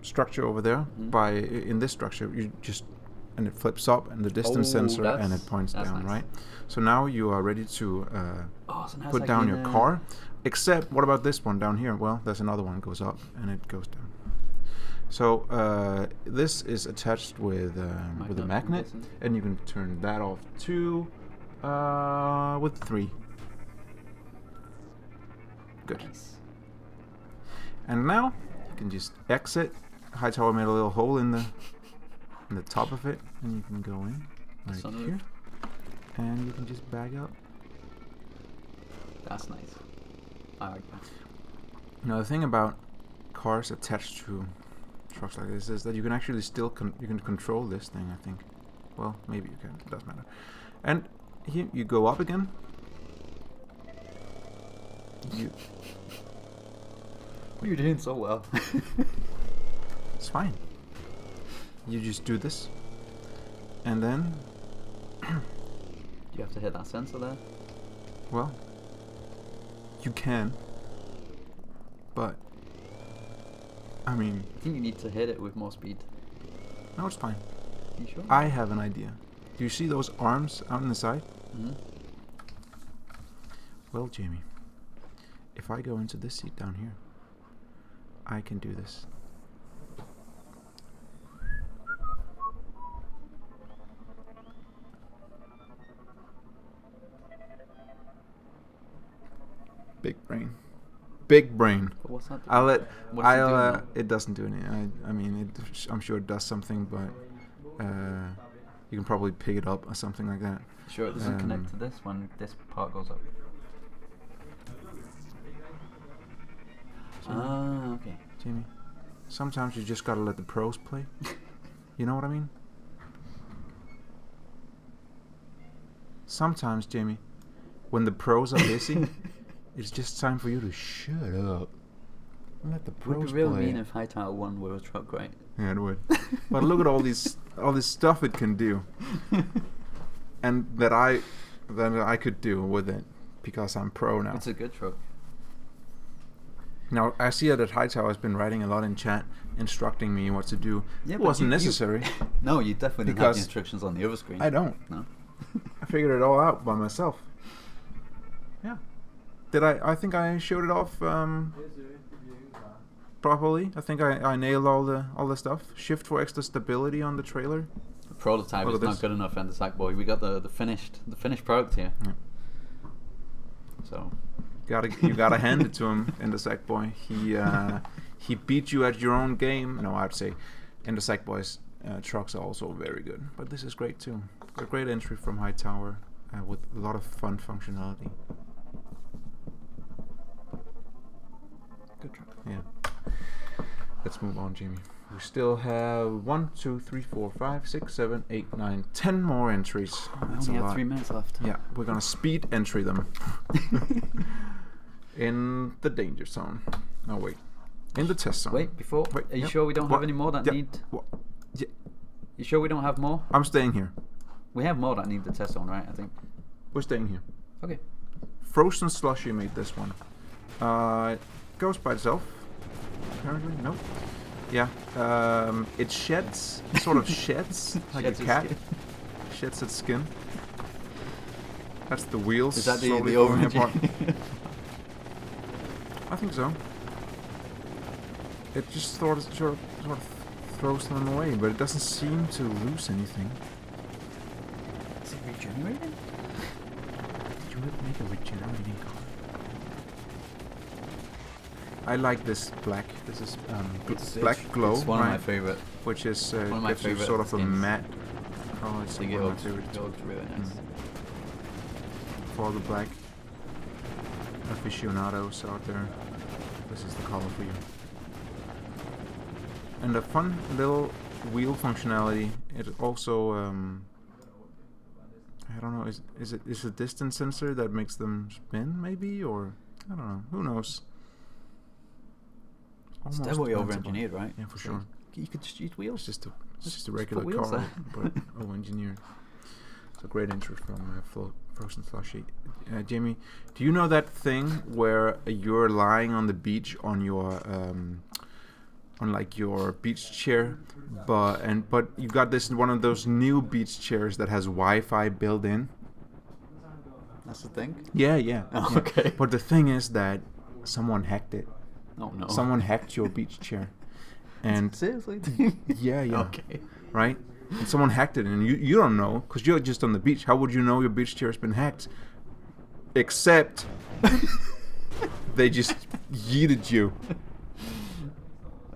structure over there by in this structure you just, and it flips up and the distance sensor and it points that's down, nice. right? So now you are ready to So now it's put like down in your a- car. Except, what about this one down here? Well, there's another one goes up and it goes down. So this is attached with a magnet, and you can turn that off too with 3. Good. Nice. And now you can just exit. Hightower made a little hole in the top of it, and you can go in right Sunroof. here, and you can just back up. That's nice. I like that. Now the thing about cars attached to trucks like this is that you can actually still you can control this thing, I think. Well, maybe you can. It doesn't matter. And here you go up again. You're doing so well. It's fine. You just do this, and then, You have to hit that sensor there. well, you can. But I mean, I think you need to hit it with more speed. no, it's fine. You sure? I have an idea. Do you see those arms out on the side? Mm-hmm. Well, Jamie, if I go into this seat down here, I can do this. Big brain. Big brain. But what's that? I'll let. What's it doing now? It doesn't do anything. I mean, I'm sure it does something, but you can probably pick it up or something like that. Sure, it doesn't connect to this when this part goes up. Okay. Jamie, sometimes you just gotta let the pros play. You know what I mean? Sometimes, Jamie, when the pros are busy, it's just time for you to shut up and let the pros Would be real play. mean if Hightower won with a truck, right? Yeah, it would. But look at all this stuff it can do, and that I could do with it because I'm pro now. It's a good truck. Now I see that Hightower has been writing a lot in chat, instructing me what to do. Yeah, It but wasn't you- necessary. No, you definitely didn't have the Because instructions on the other screen. I don't. No. I figured it all out by myself. Yeah. Did I? I think I showed it off properly. I think I nailed all the stuff. Shift for extra stability on the trailer. The prototype Look is at not this. good enough, and the Sackboy. We got the finished product here. Yeah. So You gotta hand it to him in the Sackboy. He beat you at your own game. No, I'd say in the Sackboy's trucks are also very good. But this is great too. A great entry from Hightower with a lot of fun functionality. good truck. Yeah. Let's move on, Jamie. We still have 1, 2, 3, 4, 5, 6, 7, 8, 9, 10 more entries. We That's only a have lot. 3 minutes left. Yeah, we're gonna speed entry them in the danger zone. No, wait, in the test zone. Wait, before. Wait, Are you yep. sure we don't What? have any more that Yep. need? What? Yeah, You sure we don't have more? I'm staying here. We have more that need the test zone, right? I think. We're staying here. Okay. Frozen Slushy made this one. It goes by itself. Apparently, nope. Yeah. It sheds, sort of sheds like Sheds a its cat. skin. Sheds its skin. That's the wheels. Is that the slowly falling orange? apart. I think so. It just sort of throws them away, but it doesn't seem to lose anything. Is it regenerating? Did you make a regenerating car? I like this black. This is It's black glow, It's one of my right? favorite. Which is one of my gives you favorite sort of a skins. matte. Oh, it's So one it of my looks, favorites. it looks really nice. For the black aficionados out there, this is the color for you. And a fun little wheel functionality. It also, I don't know, is it a distance sensor that makes them spin, maybe, or I don't know. Who knows? It's Almost definitely fancy, over-enginered, right? Yeah, for So sure. You could just use wheels. It's just a Just regular put wheels car, there. but over-engineered. It's a great intro from Frozen Slushy. Jamie, do you know that thing where you're lying on the beach on your on like your beach chair, but you got this one of those new beach chairs that has Wi-Fi built in? That's the thing? Yeah, yeah. Oh, yeah. okay. But the thing is that someone hacked it. Oh, no. Someone hacked your beach chair, and Seriously? yeah. Okay. Right? And someone hacked it, and you don't know, because you're just on the beach. How would you know your beach chair has been hacked? Except they just yeeted you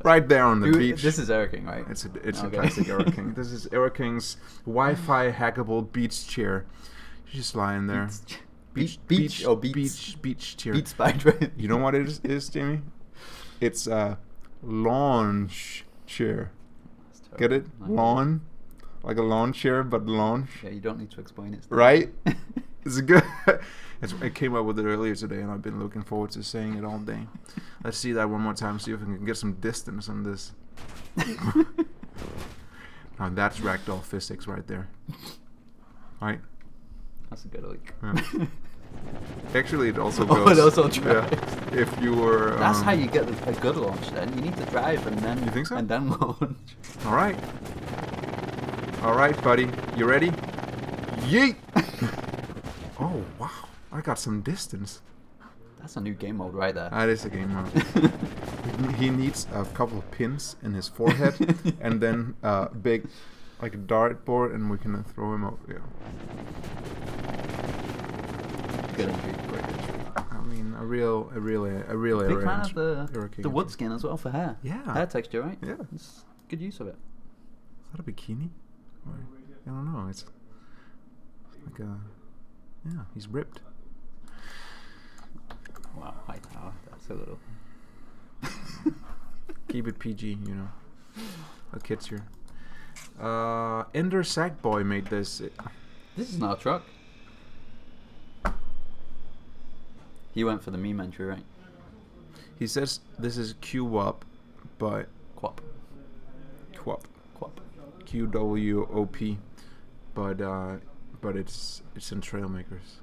right there on the beach. This is Eric King, right? It's a Okay. classic Eric King. This is Eric King's Wi-Fi hackable beach chair. You're just lying there. Beach beach chair. Beats by Dre. You know what it is, Jamie? It's a launch chair. Get it? Lawn, like a lawn chair, but launch. Yeah, you don't need to explain it. Right? It's good. I came up with it earlier today, and I've been looking forward to saying it all day. Let's see that one more time, see if we can get some distance on this. Now that's ragdoll physics right there. Right? That's a good leak. Yeah. Actually, it also Oh, goes. it also drives. Yeah, if you were. That's how you get a good launch. Then you need to drive and then. You think so? And then launch. All right. All right, buddy. You ready? Yeet! Oh wow! I got some distance. That's a new game mode right there. That is a game mode. He needs a couple of pins in his forehead, and then big, like a dartboard, and we can throw him out. Yeah. Good entry. Great entry. I mean, a real Big fan of Eric King the wood entry. skin as well for hair. Yeah. Hair texture, right? Yeah. It's good use of it. Is that a bikini? Or, I don't know. It's like a. Yeah, he's ripped. Wow, high tower. That's a little. Keep it PG, you know. A kids here. Ender Sackboy made this. This is not a truck. He went for the meme entry, right? He says this is QWOP, but Quap. QWOP, Quap. QWOP, but it's in Trailmakers.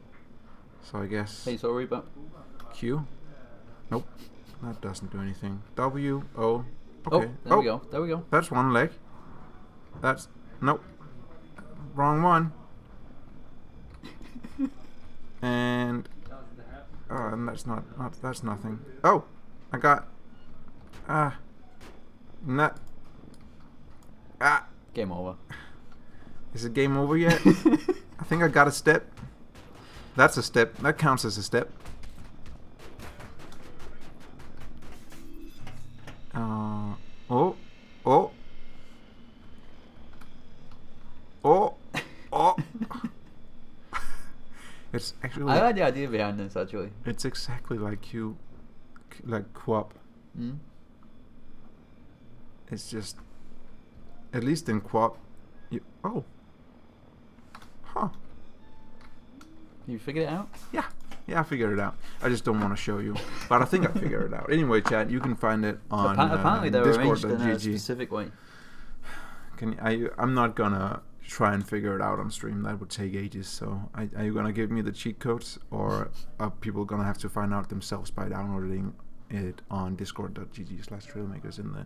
So I guess Hey, sorry, but Q. Nope, that doesn't do anything. W O. oh, Okay. there we go. There we go. That's one leg. That's nope. Wrong one. And and that's not that's nothing. Oh, I got nut. Game over. Is it game over yet? I think I got a step. That's a step. That counts as a step. Oh. It's actually. I like the idea behind this, actually. It's exactly like QWOP. Mm? It's just, at least in QWOP, oh. Huh. You figured it out? Yeah, I figured it out. I just don't want to show you, but I think I figured it out. Anyway, chat, you can find it on Apparently they're arranged in a Discord.gg. specific way. I'm not gonna try and figure it out on stream. That would take ages. So, are you gonna give me the cheat codes, or are people gonna have to find out themselves by downloading it on discord.gg/trailmakers in the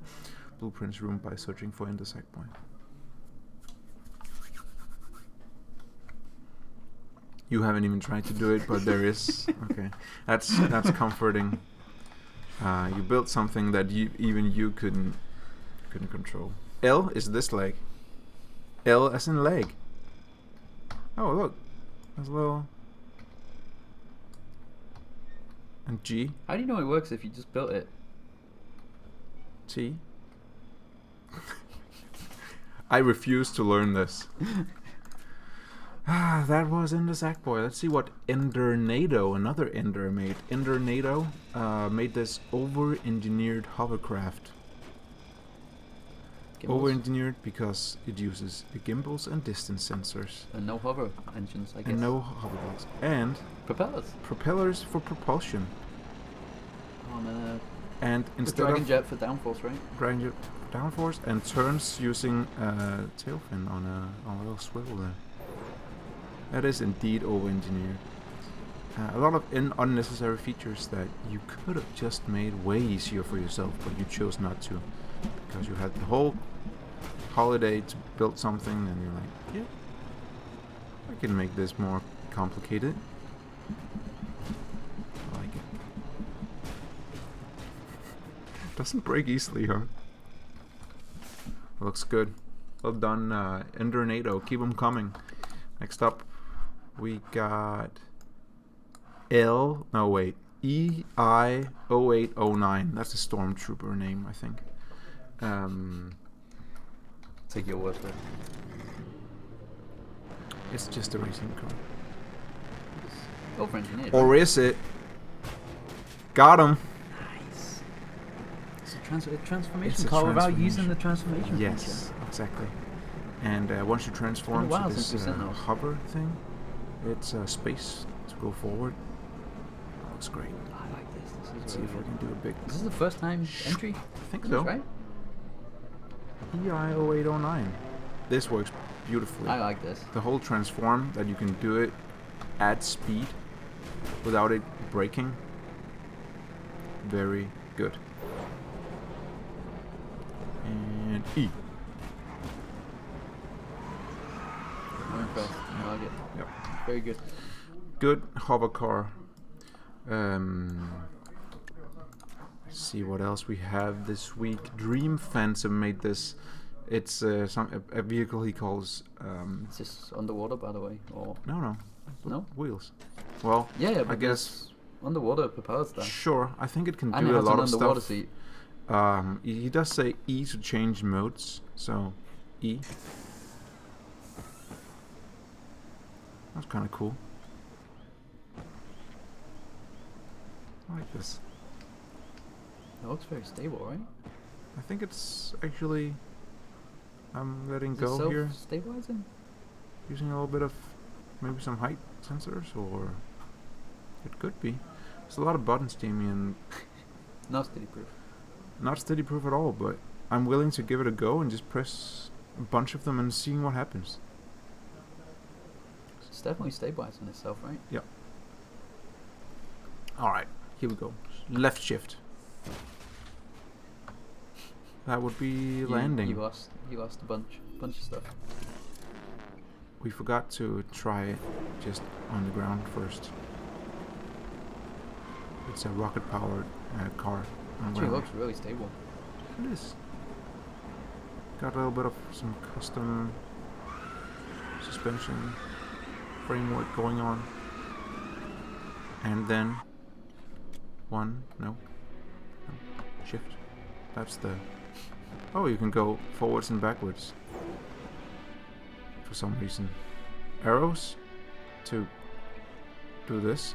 blueprints room by searching for Ender Sackboy? You haven't even tried to do it, but there is. Okay, that's comforting. You built something that even you couldn't control. L is this leg. L as in leg. Oh look, there's a little. And G. How do you know it works if you just built it? T. I refuse to learn this. That was in the Sackboy. Let's see what Endernado, another Ender, made. Endernado made this over-engineered hovercraft. Gimbals? Over-engineered because it uses the gimbals and distance sensors. And no hover engines, I guess. And no hoverboards. And propellers. Propellers for propulsion. On a And instead Dragon of Jet for downforce, right? Dragon Jet downforce, and turns using a tail fin on a little swivel there. That is indeed over-engineered. A lot of unnecessary features that you could have just made way easier for yourself, but you chose not to. Because you had the whole holiday to build something, and you're like, yeah, I can make this more complicated. I like it. Doesn't break easily, huh? Looks good. Well done, Endernado. Keep them coming. Next up, we got EI0809. That's a stormtrooper name, I think. Take your word for it. It's just a racing car. Over-engineered. Or is it? Got him. Nice. It's a transformation It's a car without transformation. using the transformation Yes, feature. exactly. And once you transform Been a while to since this we've seen those. hover thing, it's space to go forward. Looks great. I like this. This Let's is see really if we good. can do a big Is this the first time entry? I think Is so. this right? EI0809. This works beautifully. I like this. The whole transform, that you can do it at speed without it breaking. Very good. And E. I'm impressed. I like it. Yep. Very good. Good hover car. Let's see what else we have this week. Dream Phantom made this. It's a vehicle he calls. It's just underwater, by the way. Or No. No? Wheels. Well, yeah, but I guess. underwater propellers there. Sure, I think it can And it do a has lot an of underwater stuff. seat. He does say E to change modes, so E. That's kind of cool. I like this. It looks very stable, right? I think it's actually. I'm letting Is it go here, self-stabilizing? using a little bit of maybe some height sensors, or it could be. There's a lot of buttons, Jamie, and Not steady proof. not steady proof at all, but I'm willing to give it a go and just press a bunch of them and seeing what happens. It's definitely stabilizing itself, right? Yep. Alright, here we go. Left shift. That would be landing. You lost a bunch of stuff. We forgot to try it just on the ground first. It's a rocket powered car. on Actually, ground. looks really stable. It is. Got a little bit of some custom suspension framework going on. And then no, shift. That's the. Oh, you can go forwards and backwards. For some reason. Arrows to do this.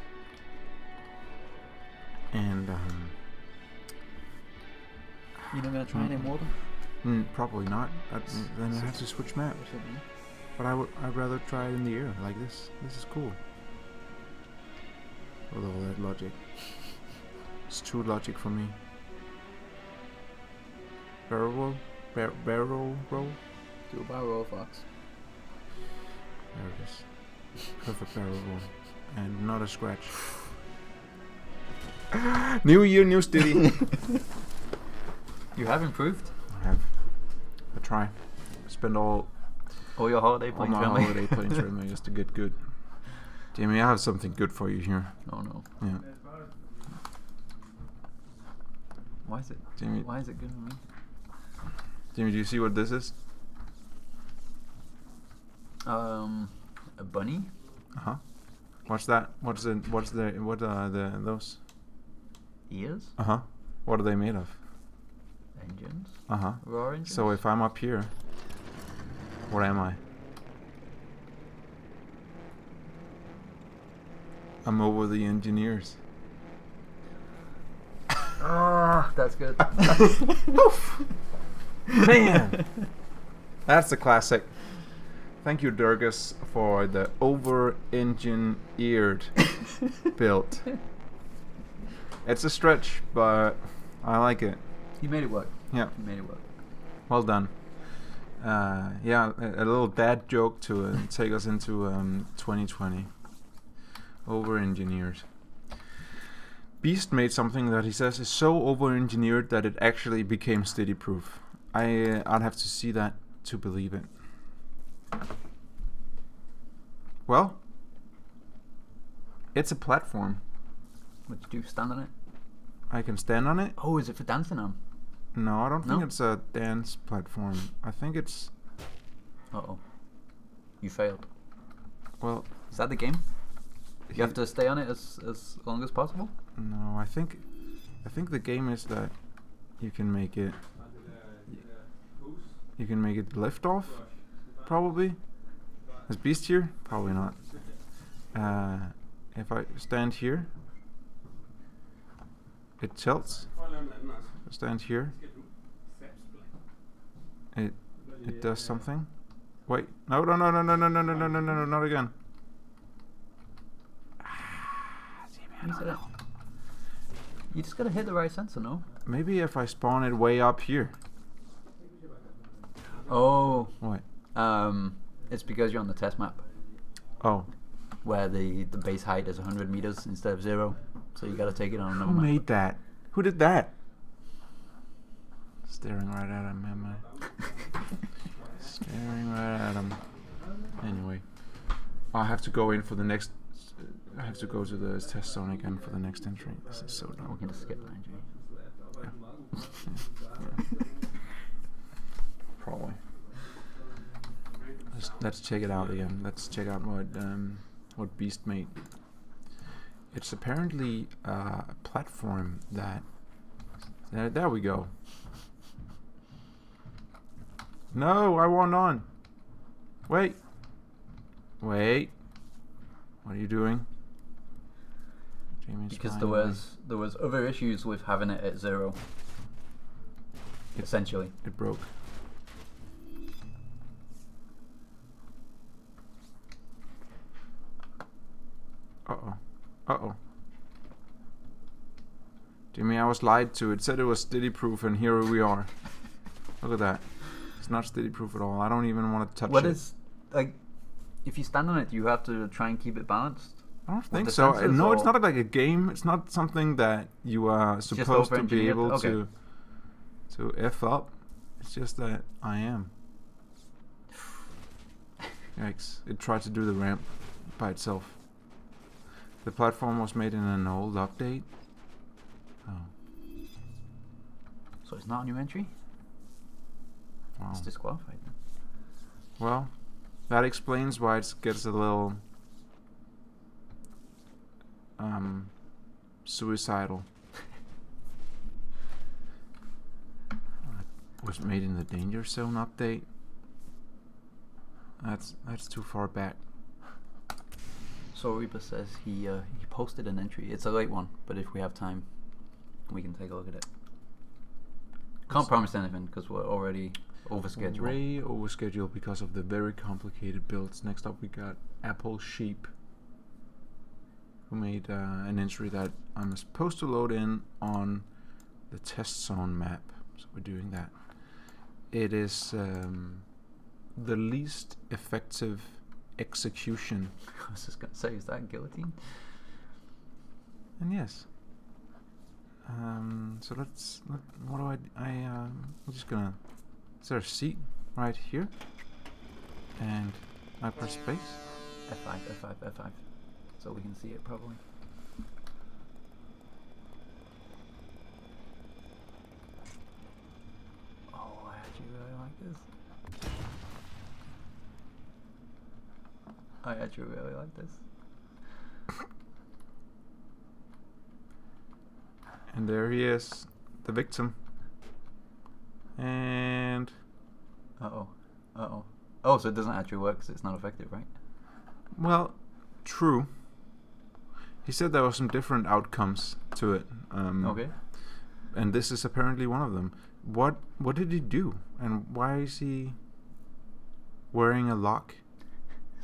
And You're not gonna try any more? probably not. Then I have to switch map. But I'd rather try it in the air like this. This is cool. With all that logic. It's too logic for me. Barrel roll? Barrel roll? Do a barrel roll, Fox. There it is. Perfect barrel roll. And not a scratch. New year, new steady. You have improved. I have. I try. Spend all Your holiday playing my Trailmakers. holiday playing Trailmakers to get good. Jamie, I have something good for you here. Oh no. Yeah. Why is it Jamie, good for me? Jamie, do you see what this is? A bunny? Uh-huh. What's that? What are those? Ears? Uh-huh. What are they made of? Engines? Uh-huh. Raw engines? So if I'm up here, where am I? I'm over the engineers. Ah, that's good. Man! That's a classic. Thank you, Durgus, for the over-engineered build. It's a stretch, but I like it. You made it work. Yeah, You made it work. well done. Yeah, a little dad joke to take us into 2020. Over-engineered. Beast made something that he says is so over-engineered that it actually became steady-proof. I'd have to see that to believe it. Well, it's a platform. What did you do? Stand on it? I can stand on it. Oh, is it for dancing on? No, I don't think No? it's a dance platform. I think it's... Uh-oh. You failed. Well... Is that the game? You have to stay on it as long as possible? No, I think the game is that you can make it... You can make it lift off, probably. Is Beast here? Probably not. If I stand here, it tilts. Stand here, it does something. Wait, no, not again. You just gotta hit the right sensor, no? Maybe if I spawn it way up here. Oh. What? It's because you're on the test map, Oh. where the base height is 100 meters instead of 0. So you gotta take it on another Who map. made that? Who did that? Staring right at him, am I? Staring right at him. Anyway, I have to go in for the next. I have to go to the test zone again for the next entry. This is so We dumb. can just skip that, Jay. Yeah. Probably. Let's check it out again. Let's check out what Beast made. It's apparently a platform that. There we go. No, I want on. Wait. What are you doing? Jamie's Because flying away. there was other issues with having it at 0. Essentially. It broke. Uh-oh. Jimmy, I was lied to. It said it was steady proof, and here we are. Look at that. It's not steady proof at all. I don't even want to touch What it. is, like, if you stand on it, you have to try and keep it balanced? I don't think the so. sensors, No, it's or- not like a game. It's not something that you are supposed to be over-engineered? able Okay. to F up. It's just that I am. Yikes. It tried to do the ramp by itself. The platform was made in an old update. Oh, So it's not a new entry? wow. It's disqualified then. Well, that explains why it gets a little suicidal. Was made in the danger zone update. That's too far back. So Reaper says he posted an entry. It's a late one, but if we have time, we can take a look at it. Can't promise anything because we're already over schedule. Way over schedule because of the very complicated builds. Next up we got Apple Sheep, who made an entry that I'm supposed to load in on the test zone map. So we're doing that. It is the least effective execution. I was just gonna say, is that guillotine? And yes. So what do I'm just gonna, is there a seat right here? And I press space. F5, F5, F5. So we can see it probably. Oh, I actually really like this. I actually really like this. And there he is, the victim. And Oh, so it doesn't actually work because it's not effective, right? well, true. He said there were some different outcomes to it. Okay. And this is apparently one of them. What did he do? And why is he wearing a lock?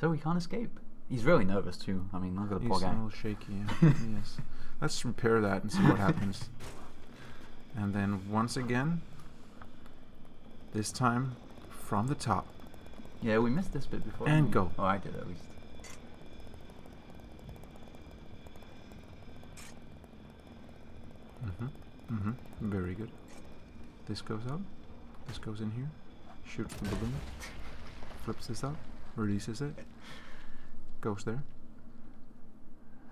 So he can't escape. He's really nervous too. I mean, look at the poor He's guy. a little shaky. Yeah. Yes. Let's repair that and see what happens. And then once again, this time from the top. Yeah, we missed this bit before. And didn't we? go. Oh, I did at least. Very good. This goes up. This goes in here. Shoots the balloon. Flips this up. Releases it. Goes there.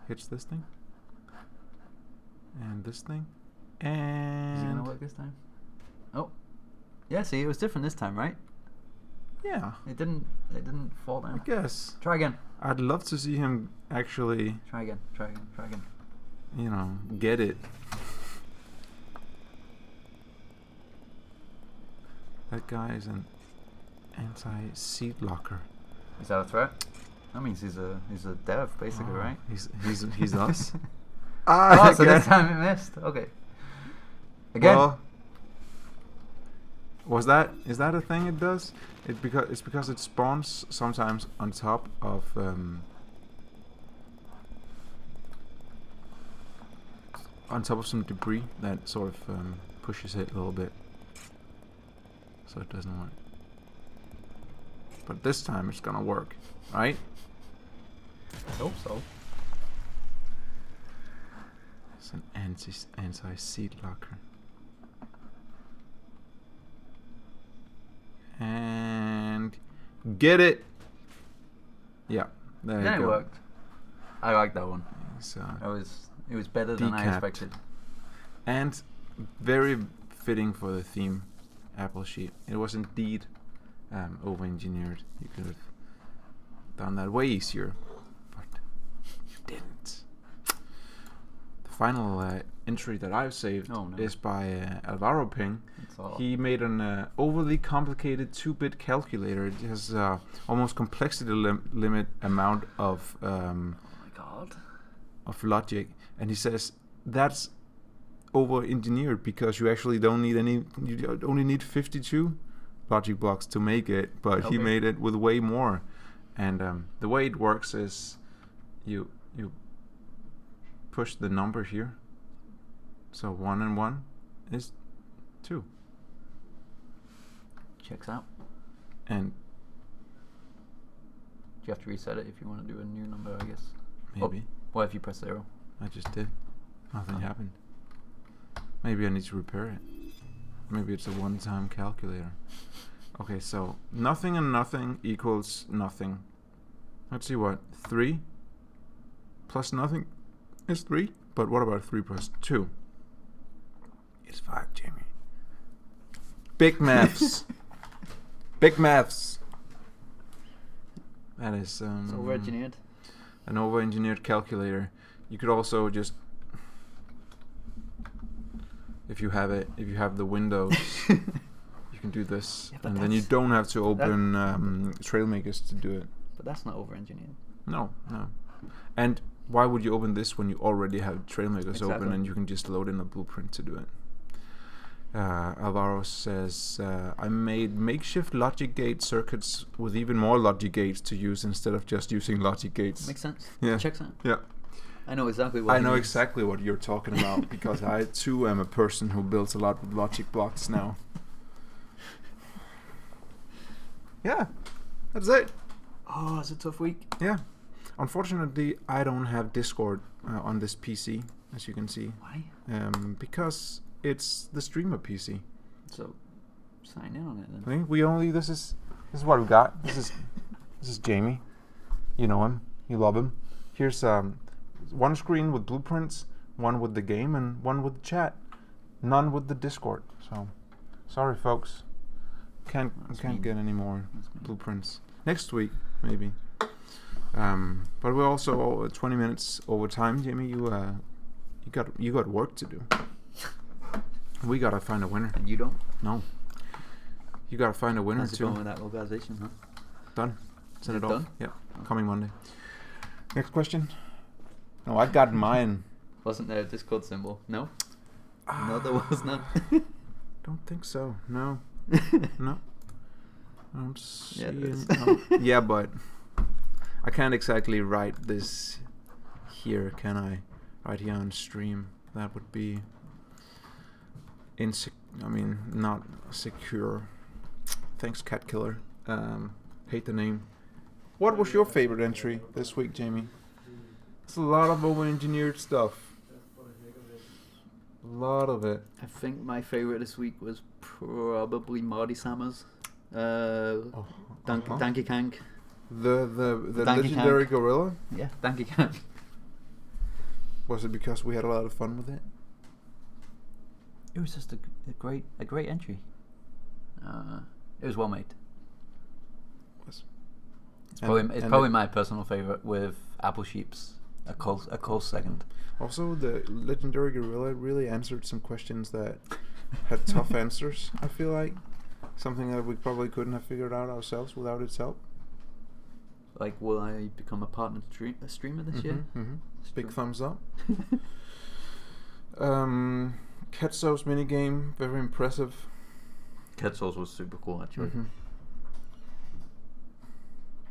Hits this thing. And this thing. And Is it gonna work this time? Oh, yeah. See, it was different this time, right? yeah, It didn't fall I down. guess. Try again. I'd love to see him actually, Try again. Try again. Try again. get it. That guy is an anti-seat locker. Is that a threat? That means he's a dev basically, Oh, right? He's us. Oh, so this time it missed. Okay. Again. Well, is that a thing it does? It's because it spawns sometimes on top of some debris that sort of pushes it a little bit, so it doesn't work. But this time it's gonna work, right? I hope so. It's an anti-seat locker. And get it. Yeah, there Then you it go. worked. I like that one. So, It was better than I Decapped. expected. and very fitting for the theme Apple sheet. It was indeed over-engineered. You could have done that way easier, but you didn't. The final entry that I've saved Oh, no. is by Alvaro Ping. It's all. He made an overly complicated 2-bit calculator. It has almost complexity limit amount of Oh my god. logic, and he says that's over-engineered because you actually don't need any. You only need 52 logic blocks to make it, but he Okay. made it with way more. And the way it works is you push the number here. So 1 and 1 is 2. Checks out. And Do you have to reset it if you want to do a new number, I guess? maybe What if you press 0? I just did. Nothing Oh. happened. Maybe I need to repair it. Maybe it's a one-time calculator. Okay, so nothing and nothing equals nothing. Let's see what. 3 plus nothing is 3. But what about 3 plus 2? It's 5, Jamie. Big maths. Big maths. That is It's over-engineered. an over-engineered calculator. You could also just, if you have the Windows, you can do this, Yeah, but and then you that's- don't have to open Trailmakers to do it. But that's not over-engineered. No. And why would you open this when you already have Trailmakers open Exactly. and you can just load in a blueprint to do it? Alvaro says, I made makeshift logic gate circuits with even more logic gates to use instead of just using logic gates. Makes sense. Yeah. Checks out. Yeah. I know exactly what I he know means. exactly what you're talking about because I too am a person who builds a lot with logic blocks now. Yeah, that's it. Oh, it's a tough week. Yeah. Unfortunately, I don't have Discord on this PC, as you can see, Why? because it's the streamer PC. So, sign in on it then. I think we only this is what we got. This is Jamie. You know him. You love him. Here's one screen with blueprints, one with the game, and one with the chat. None with the Discord. So, sorry, folks. Can't mean. get any more That's mean. blueprints. Next week, maybe. But we're also 20 minutes over time, Jamie. You got work to do. We gotta find a winner. And you don't? No. You gotta find a winner How's it going too. with that organization, huh? Done. Send Is it it off. done? Yep. Oh. Coming Monday. Next question. No, I got mine. Wasn't there a Discord symbol? No? No, there Ah, was not. Don't think so. No. No. I don't see Yeah, there any. is. No. Yeah, but I can't exactly write this here, can I? Right here on stream. That would be not secure. Thanks, Cat Killer. Hate the name. What was your favorite entry this week, Jamie? It's a lot of over-engineered stuff. A lot of it. I think my favorite this week was probably Marty Sammers. Donkey Kong. The Donkey legendary Kong. gorilla? Yeah, Donkey Kong. Was it because we had a lot of fun with it? It was just a great entry. It was well made. Was. It's probably my personal favorite, with Apple Sheep's a close second. Also, the legendary gorilla really answered some questions that had tough answers. I feel like something that we probably couldn't have figured out ourselves without its help. Like, will I become a partner streamer this year? Mm-hmm. It's Big true. thumbs up. Ketso's minigame, very impressive. Ketsos was super cool, actually. Mm-hmm.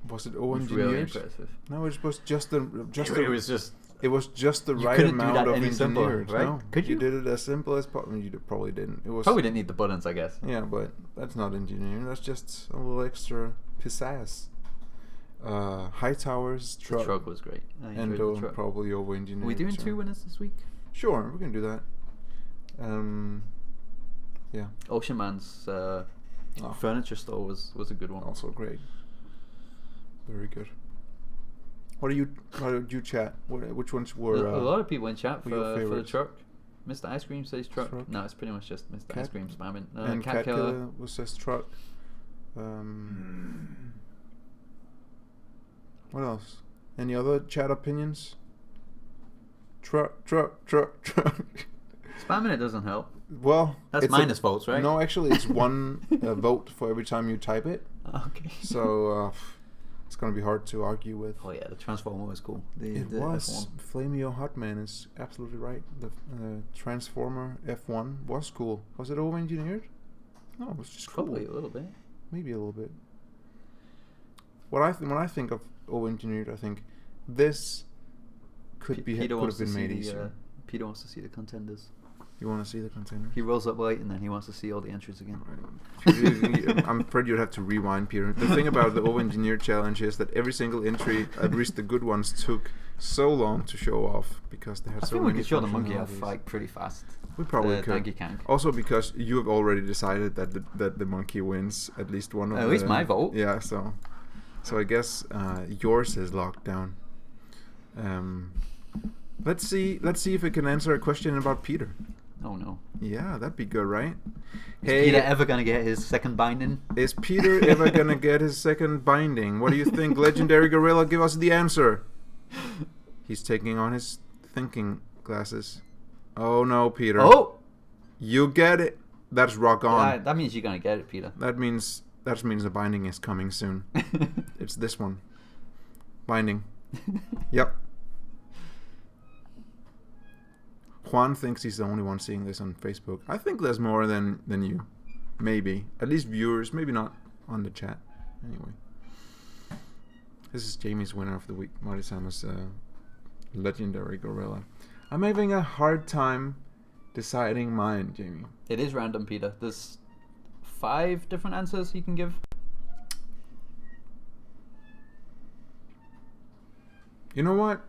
Was it It was over-engineered? really impressive. No, it was just the It was just the You right couldn't do amount that of any simpler, engineered. right? No, Could you? did it as simple as possible. You probably didn't. It was probably didn't need the buttons, I guess. Yeah, but that's not engineering. That's just a little extra pizzazz. High towers, The truck, truck was great. I enjoyed Endo, the truck. probably over-engineered. Are we doing so- 2 winners this week? Sure, we can do that. Yeah, Ocean Man's furniture store was a good one. also great. Very good. What did you chat? Which ones were? A lot of people in chat were your for the favorites? truck. Mr. Ice Cream says truck. Truck. No, it's pretty much just Mr. Ice Cat- Cream spamming. and Cat Killer. was says truck. What else? Any other chat opinions? Truck. Spamming it doesn't help. Well, That's it's minus votes, right? No, actually, it's one vote for every time you type it. Okay. So it's gonna be hard to argue with. Oh yeah, the Transformer was cool. It the was. F1. Flamio Hotman is absolutely right. The Transformer F1 was cool. Was it over-engineered? No, it was just Probably cool. a little bit. Maybe a little bit. When I think of over-engineered, I think this could have been made easier. Peter wants to see the contenders. You want to see the contenders? He rolls up late and then he wants to see all the entries again. I'm afraid you'd have to rewind, Peter. The thing about the over-engineered challenge is that every single entry, at least the good ones, took so long to show off because they had I so think we many could show the monkey off functionalities. like pretty fast. We probably the could. Donkey Kong. Also because you have already decided that the monkey wins at least one of At the... least my vote. Yeah, so I guess yours is locked down. Let's see if it can answer a question about Peter. Oh no. Yeah, that'd be good, right? Is Peter ever gonna get his second binding? Is Peter ever gonna get his second binding? What do you think, Legendary Gorilla? Give us the answer. He's taking on his thinking glasses. Oh no, Peter. Oh! You get it. That's rock on. That means you're gonna get it, Peter. That means the binding is coming soon. It's this one. Binding. Yep. Juan thinks he's the only one seeing this on Facebook. I think there's more than you. Maybe. At least viewers. Maybe not on the chat. Anyway. This is Jamie's winner of the week. Marty Samus, Legendary Gorilla. I'm having a hard time deciding mine, Jamie. It is random, Peter. There's 5 different answers you can give. You know what,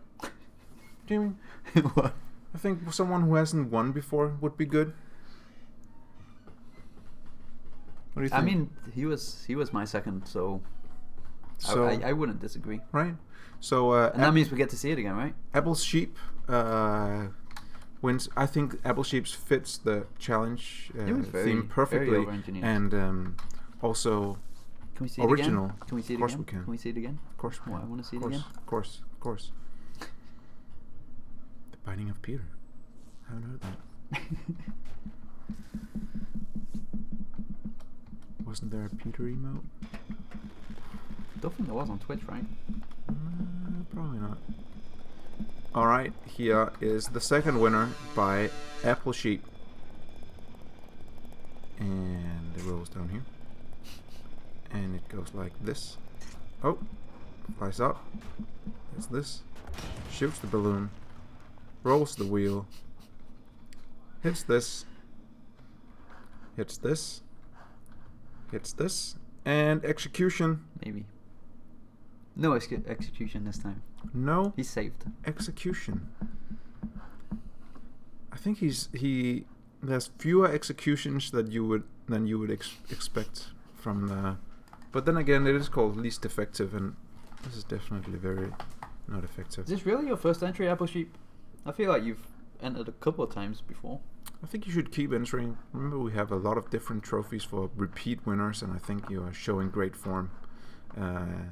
Jamie? What? I think someone who hasn't won before would be good. What do you think? I mean, he was my second, so I wouldn't disagree. Right. So And that means we get to see it again, right? Apple Sheep wins. I think Apple Sheep's fits the challenge It was very- theme perfectly, very over-engineered. and also Can we see original. it again? Can we see it Of course again? we can. Can we see it again? Of course, we Oh, can. I want to see Of it course, again. Of course. The Binding of Peter. I haven't heard that. Wasn't there a Peter emote? Don't think there was on Twitch, right? Probably not. Alright, here is the second winner by Apple Sheep. And it rolls down here. And it goes like this. Oh, flies up. It's this. Shoots the balloon. Rolls the wheel. Hits this. Hits this. Hits this. And execution. Maybe. No execution this time. No He's saved. execution. I think there's fewer executions than you would expect from the. But then again, it is called least effective, and this is definitely very not effective. Is this really your first entry, Apple Sheep? I feel like you've entered a couple of times before. I think you should keep entering. Remember, we have a lot of different trophies for repeat winners, and I think you are showing great form. I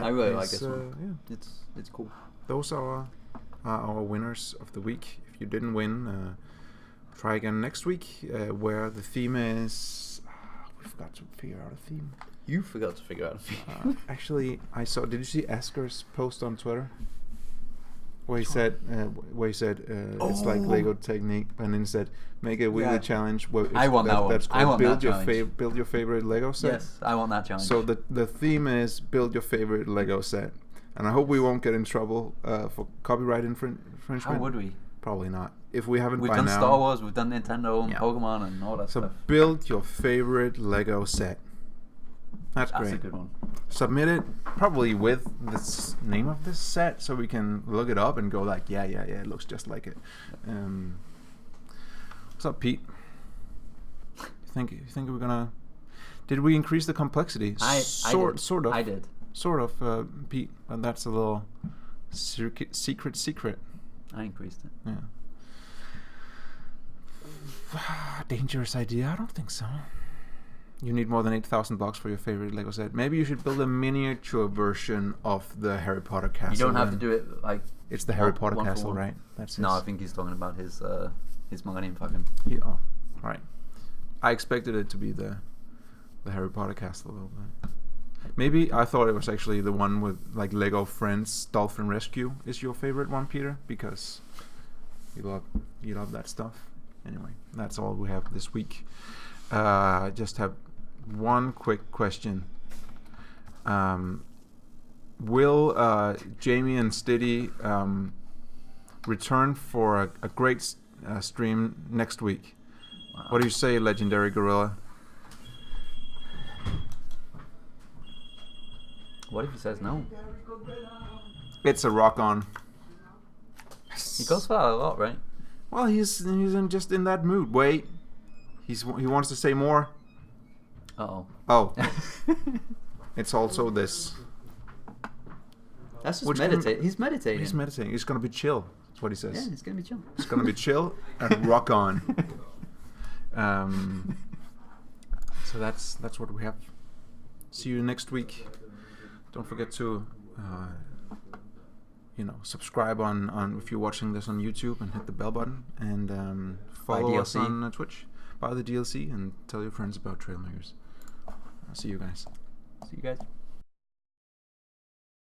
really like this one. Yeah. It's cool. Those are our winners of the week. If you didn't win, try again next week, where the theme is. We've got to figure out a theme. You forgot to figure out a theme. Actually, I saw. Did you see Asker's post on Twitter? Where he said, it's like Lego technique, and then said, make a weekly challenge. Where I want that one. That's called I want build that your challenge. build your favorite Lego set. Yes, I want that challenge. So the theme is build your favorite Lego set, and I hope we won't get in trouble for copyright infringement. How would we? Probably not. If we haven't We've by done now. Star Wars, we've done Nintendo and Yeah. Pokemon and all that So stuff. build your favorite Lego set. That's That's great. a good one. Submit it probably with the name of this set, so we can look it up and go like, yeah, it looks just like it. What's up, Pete? You think we're gonna? Did we increase the complexity? Sort of. I did. Sort of, Pete. But that's a little secret. I increased it. Yeah. Dangerous idea? I don't think so. You need more than $8,000 for your favorite Lego set. Maybe you should build a miniature version of the Harry Potter castle. You don't have to then. do it like. It's the Harry Potter one for castle, one. right? That's No, I his. think he's talking about his Millennium Falcon. Yeah, oh, right. I expected it to be the Harry Potter castle, though. But maybe I thought it was actually the one with like Lego Friends Dolphin Rescue is your favorite one, Peter, because you love that stuff. Anyway, that's all we have this week. I just have one quick question. Will Jamie and Stiddy return for a great stream next week? Wow. What do you say, Legendary Gorilla? What if he says no? It's a rock on. He goes for that a lot, right? Well, he's just in that mood. Wait, he wants to say more. Uh-oh. Oh, it's also this. That's just Which meditate. He's meditating. He's meditating. It's gonna be chill. That's what he says. Yeah, it's gonna be chill. It's gonna be chill and rock on. So that's what we have. See you next week. Don't forget to subscribe on if you're watching this on YouTube, and hit the bell button, and follow us DLC. on Twitch. Buy the DLC and tell your friends about Trailmakers. I'll see you guys. See you guys.